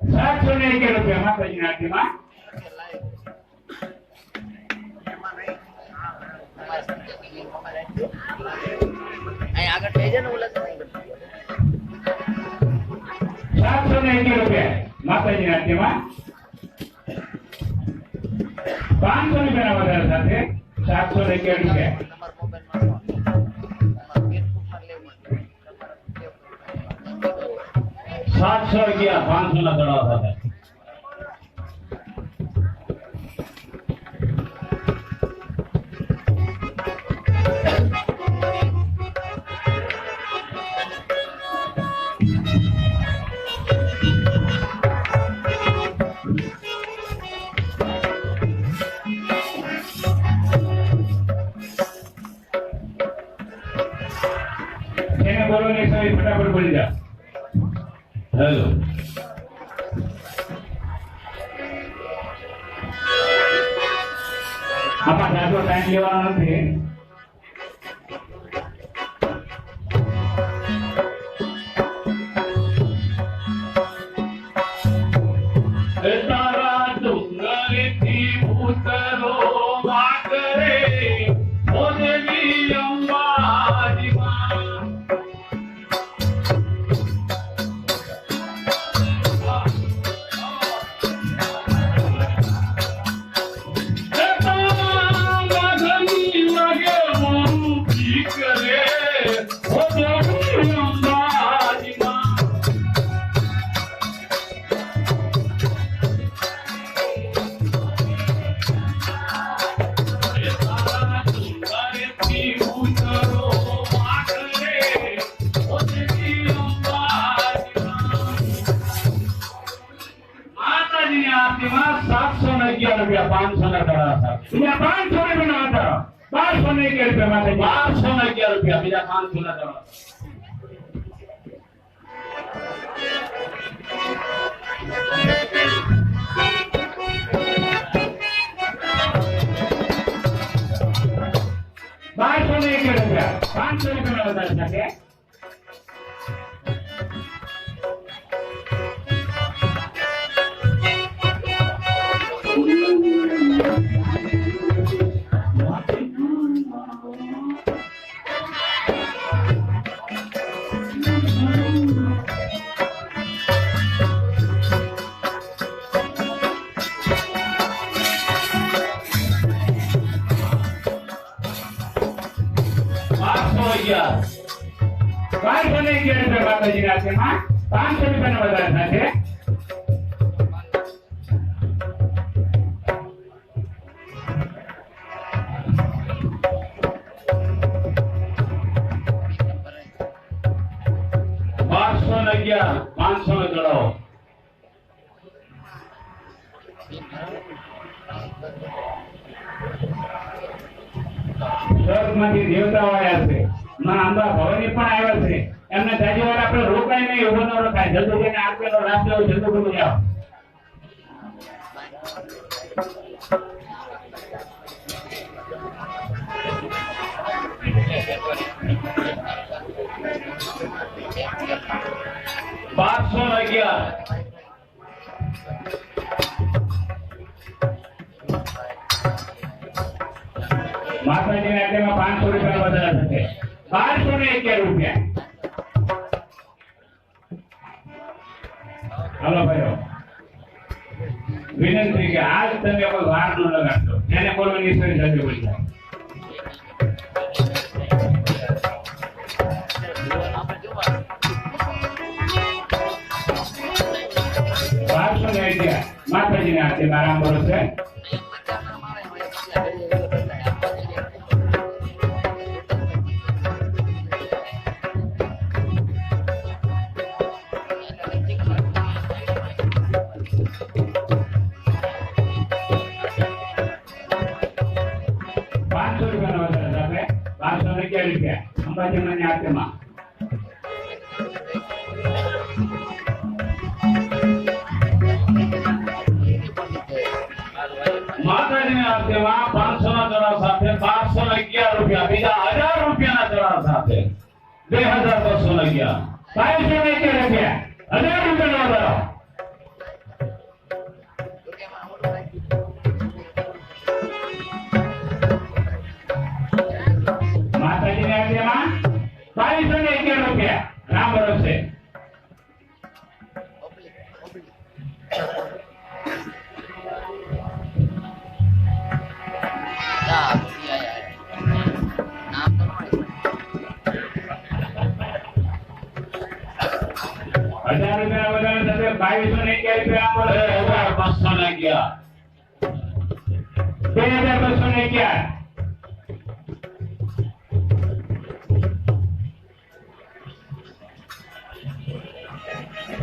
711 રૂપિયા માતાજીની આરતીમાં આગળ થઈ જાય ને ઓલા 711 રૂપિયા માતાજીની આરતીમાં 500 રૂપિયા વધારે સાથે 711 તમારા મોબાઈલમાં તમારા ફેસબુકમાં લેવું પડે. 711 500 ના દડાવ સાથે. એને બોલો ને સાહેબ ફટાફટ બોલી જા. હેલો આમાં જાજો ટાઈમ લેવાનો નથી. તારા ડુંગરથી ઉતરો વાગરે ઓદેવી અંબાજીમાં. રૂપિયા 500 ના દડા સાથે. 500 રૂપિયા ના 1211 રૂપિયા માટે 1211 રૂપિયા બીજા 500 ના દડા. ₹500 વધારે શકે. ₹511 માતાજીના હાથમાં 500 રૂપિયાનો વધારે થશે. ₹511 500 નો ચડાવો. સ્વર્ગમાંથી દેવતાઓ આવ્યા છે. માં અંબા ભવાની પણ આવ્યા છે. એમને જાજી વાર આપણે રોકાય નહીં, ઉભો ન રખાય. જલ્દી જઈને આપેલો રાસ્તો જલ્દી બોલી જાઓ. ₹511 માતાજીના આટેમાં 500 રૂપિયા વધારે થશે. ₹1211. હાલો ભાઈઓ, વિનંતી કે આજ તમે કોઈ વાર ન લગાડશો. એને બોલવાની ઈશ્વરી સાથે બોલી જાય. માતાજીના હાથે આરામ કરો છે. ₹511 અંબાજી મને હાથમાં. માતાજીના હાથમાં 500 ના ચડાવ સાથે ₹1211 બીજા 1000 રૂપિયાના ચડાવ સાથે 2211 ₹511 1000 રૂપિયાનો વધારો. માતાજીના હાથમાં ₹511 રામ ભરોસે. ના 1000 રૂપિયા વધારે થશે 2211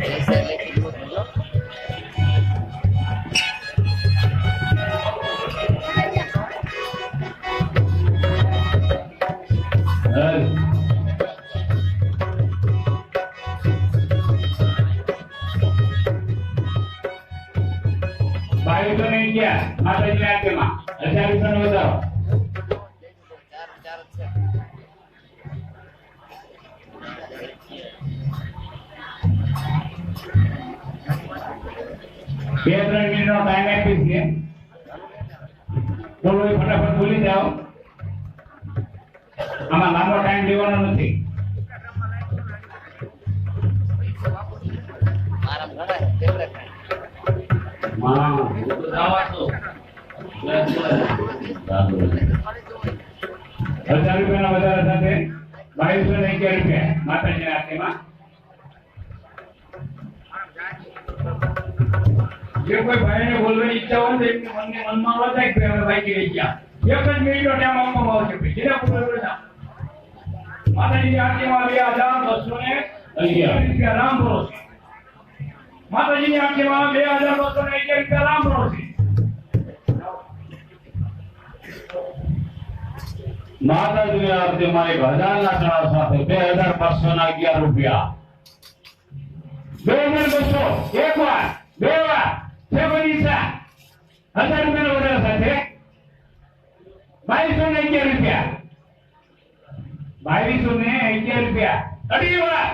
Ese le quito yo. માતાજીના આરતીમાં 1000 રૂપિયાનો વધારો. ચાર છે. બે 3 મિનિટનો ટાઈમ આપીશ છે. બોલો ફટાફટ બોલી જાઓ. આમાં લાંબો ટાઈમ લેવાનો નથી. મારા ઘણા ફેવરેટ હા હું તો જાવા છો. 1000 રૂપિયાના વધારા સાથે 2211 રૂપિયા માતાજીના આરતીમાં. જે કોઈ ભાઈને બોલવાની ઈચ્છા હોય તો એમની મનમાં વધાય કે હવે ભાઈ કે ગયા એક જ મિનિટનો ટાઈમ આપવામાં આવશે. જેના પૂરો બધા માતાજીની આરતીમાં 2211 રૂપિયા રામ ભરોસે. માતાજીની આરતીમાં 2211 રૂપિયા રામ ભરોસે. માતાજીની આરતીમાં 1000 ના ચડાવ સાથે 2511 રૂપિયા. 2200 એક વાર બે વાર છે પૈસા 1000 રૂપિયાનો વધારો સાથે 2211 રૂપિયા. 2211 રૂપિયા અઢી વાર.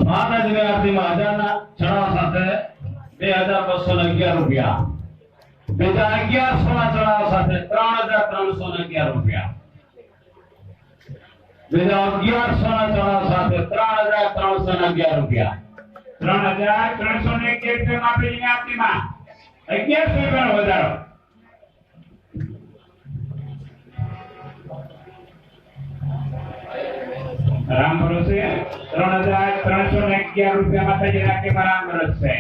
માતાજીની આરતીમાં 1000 ના ચડાવ સાથે 2211 રૂપિયા. બીજા 1100 ના ચડાવ સાથે 3311 રૂપિયા. બીજા 1100 ના ચડાવ સાથે 3311 રૂપિયા. 3311 રૂપિયા માતાજીની આરતીમાં 1100 રૂપિયાનો વધારો. રામ ભરોસે 3311 રૂપિયા માતાજી આરતીમાં રામ ભરોસે.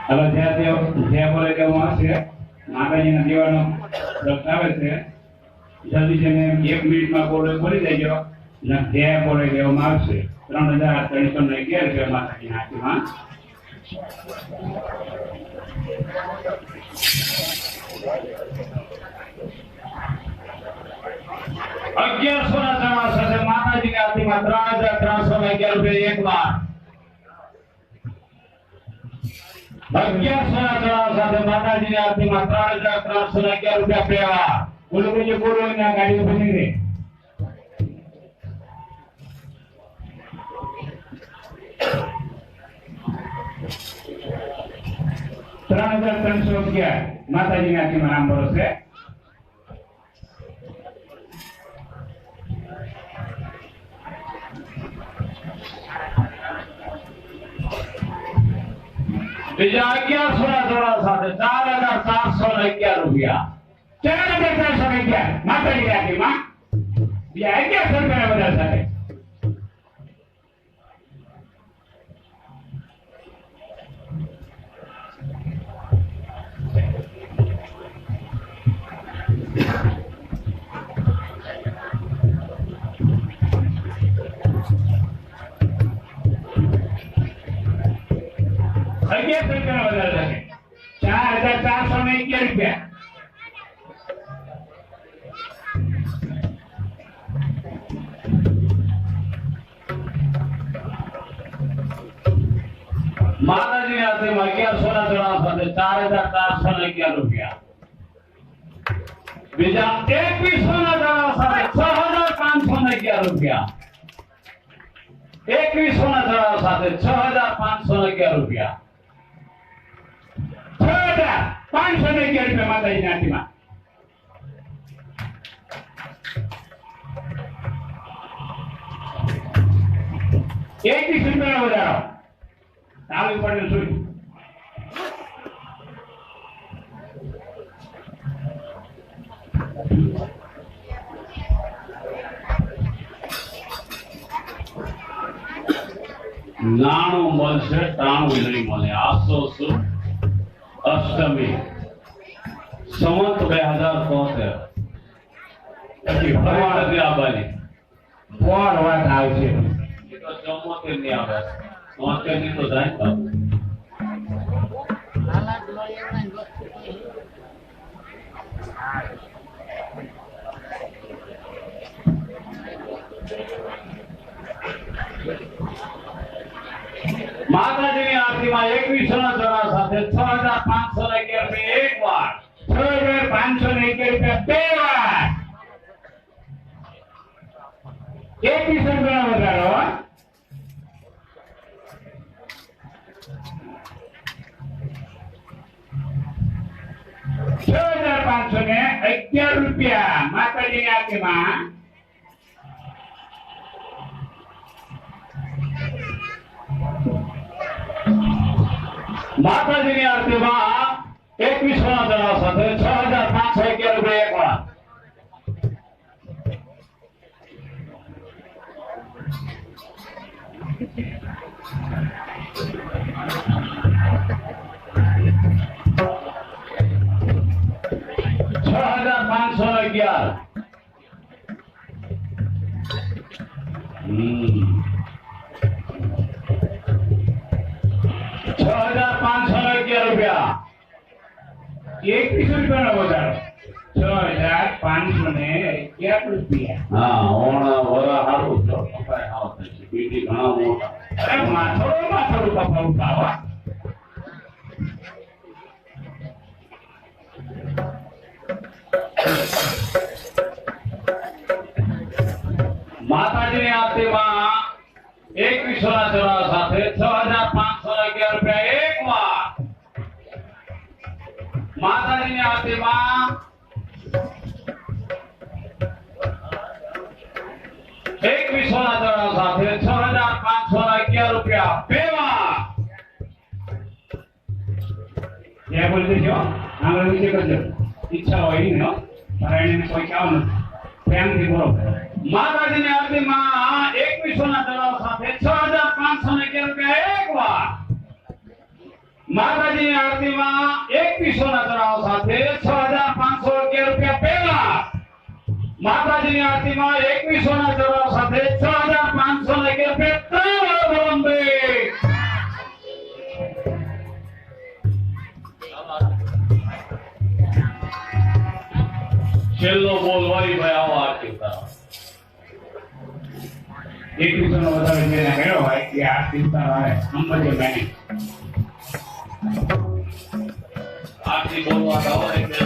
હવે જ્યાં બોલે તેવું હશે માતાજીના દેવાનો પ્રશ્ન આવે છે. જલ્દી છે 1 મિનિટમાં બોલી દેજો. જ્યાં બોલે દેવામાં આવશે. 3311 રૂપિયા માતાજીના આરતીમાં. અગિયારસો ના ચડાવ સાથે માતાજીની આરતીમાં 3311 રૂપિયા એક વાર. 1100 ના ચડાવ સાથે માતાજીની આરતીમાં 3311 રૂપિયા બે વાર. બોલો બોલો બોલો ના ગાડી બની રહે. માતાજીની આરતીમાં રામ ભરોસે. બીજા 1100 ના ચડાવ સાથે 4411 રૂપિયા. 4411 માતાજીની આરતીમાં બીજા 1100 રૂપિયા વધારે સાથે. માતાજીની આરતીમાં 1100 ના ચડાવ સાથે 4411 રૂપિયા. બીજા 2100 ના ચડાવ સાથે 6511 રૂપિયા. 2100 ના ચડાવ સાથે 6511 રૂપિયા. 511 માતાજીની આરતીમાં. ₹21 વધારો ચાલુ પડે શું નાણું મળશે, ટાણું નહીં મળે. આસો અષ્ટમી સંવત 2073 પછી ફરી આબાની કોણ વાત આવશે? એ તો 74 ની આવે, 73 ની તો જાય તો હાલાત લો એવડા વસ્તુ માતાજીની આરતીમાં 21 ના જણા સાથે 6511 એક વાર, 6511 બે વાર, 21 ગણા વધારો. 6511 રૂપિયા માતાજીની આરતીમાં. માતાજીની આરતીમાં 21 ના જણા સાથે 6511 રૂપિયા એક વાર. ₹6511 ₹6511 રૂપિયા. 21 રૂપિયાનો વધારો. 6511 રૂપિયા. હા, ઓણા વરા હારું છો. કપાય હાવ થશે. બીજી ઘણા મોટા. અરે માથોડું કપાવું કાવા. માતાજીની આરતીમાં 21 ના જણા સાથે 6511 રૂપિયા એક વાર. માતાજીની આરતીમાં 21 ના જણા સાથે 6511 રૂપિયા બે વાર. જય બોલ દેજો. આંગળ નીચે કરજો. ઈચ્છા હોય નહીં હો. પારાયણને કોઈ કામ નથી. પ્રેમથી બોલો. માતાજીની આરતીમાં 21 ના જણા સાથે 6511 રૂપિયા એક વાર. માતાજીની આરતીમાં 21 ના જણા સાથે 6511 રૂપિયા બે વાર. માતાજીની આરતીમાં 21 ના જણા સાથે 6511 રૂપિયા ત્રણ વાર. બોલંબે છેલ્લો બોલ વાળી ભાઈ આવો આરતી ઉતારો. 21 નો વધારે જેને હેરો હોય કે આરતી ઉતારો આવે અંબજે બેની આરતી બોલવા ગાવો એટલે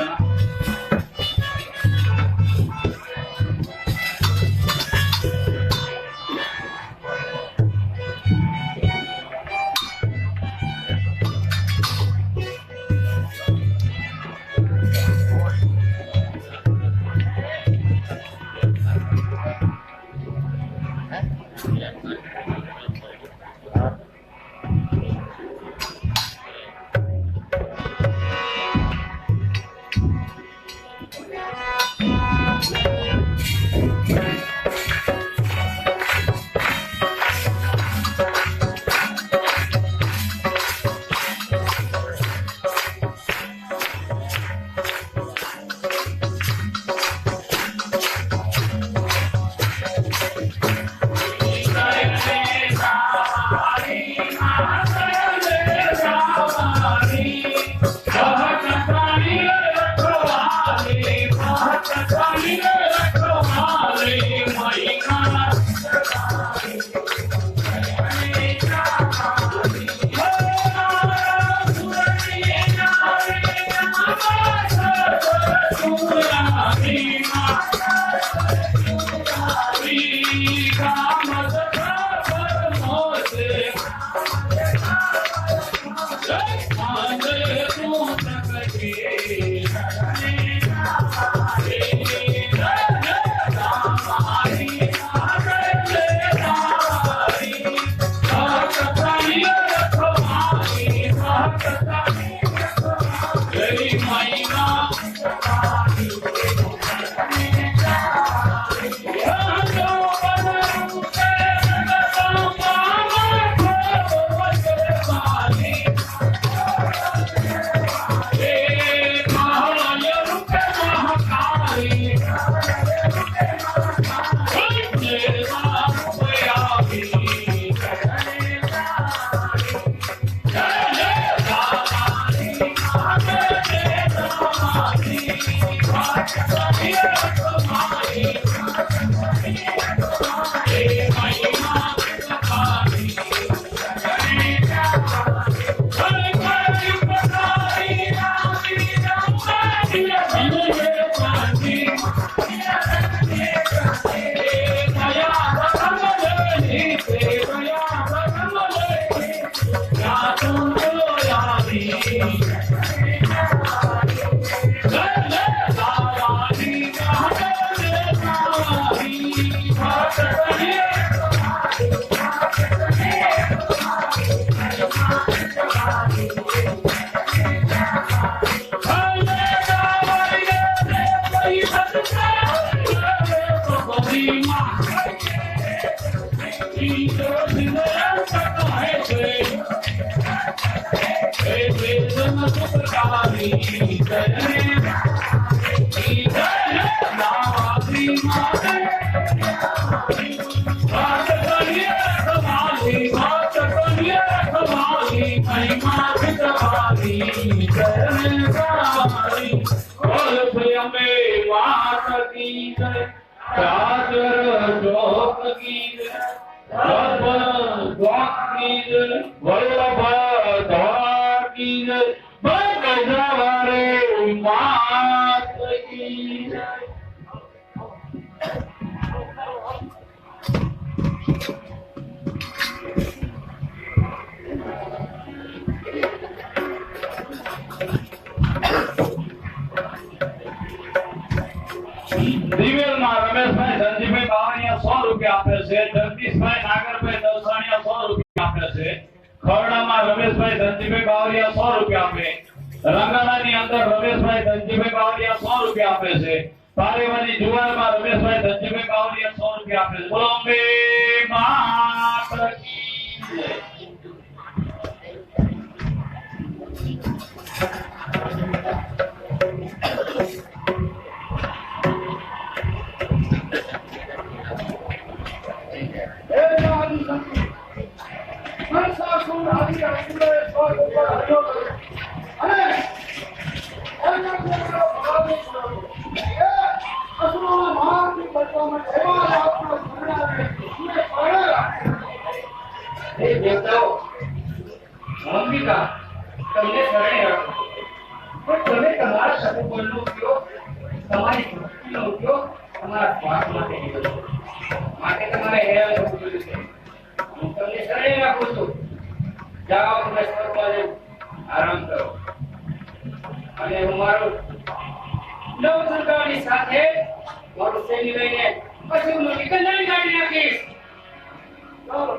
દિવેલમાં રમેશભાઈ ધનજીભાઈ બાવળિયા 100 રૂપિયા આપે છે. જગદીશભાઈ નાગરભાઈ દલસાણિયા 100 રૂપિયા આપે છે. ખરડામાં રમેશભાઈ ધનજીભાઈ બાવળિયા 100 રૂપિયા આપે. રંગાણાની અંદર રમેશભાઈ ધનજીભાઈ બાવળિયા 100 રૂપિયા આપે છે. પારેવાની જુવારમાં રમેશભાઈ ધનજીભાઈ બાવળિયા 100 રૂપિયા આપે છે. બોલો અંબે માત કી જય. તમને શરણે રાખો, પણ તમે તમારા સદુપયોગનો ઉપયોગ, તમારી ભક્તિનો ઉપયોગ તમારા સ્વાર્થ માટે નહીં કરો. માટે તમારે હેરાન થવું જોઈએ છે. હું તમને શરણે રાખું છું. જાઓ તમે સ્વર્ગમાં જઈ આરામ કરો. અને હું મારું નવ સરકારની સાથે મારું સૈન્ય લઈને પછી હું નિકંદન કાઢી નાખીશ. ચાલો.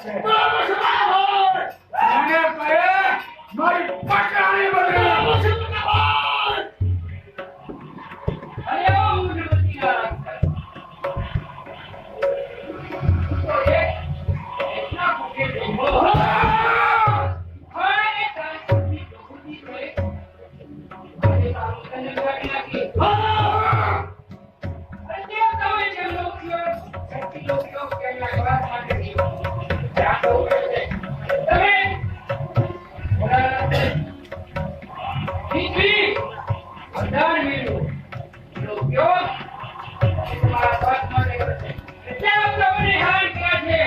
છે. બરાબર છે ભાઈ. એને કહે મારી પકડાણી બદલે. બરાબર છે ભાઈ. અરે ઓ મુજબતીયા તો એટલા ભૂખે દેવો હાય કાંઈ ડોહી કોઈ અરે તારું તને ગાડી નાખી અરે તે તમે જે લોકો કેટલી લોકો કે લાગવા માટે ત્યાં તો તમે ઠીક અડાર મેલું લોકો તમારા પાસમાં રહે છે એટલે આપણે હાલ કર્યા છે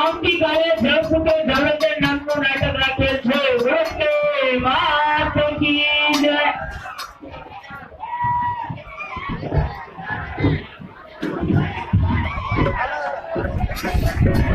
આવતીકાલે જળસુકે જળંધર નામનું નાટક રાખેલ છે. વંદે માતરમ કી જય. Hello.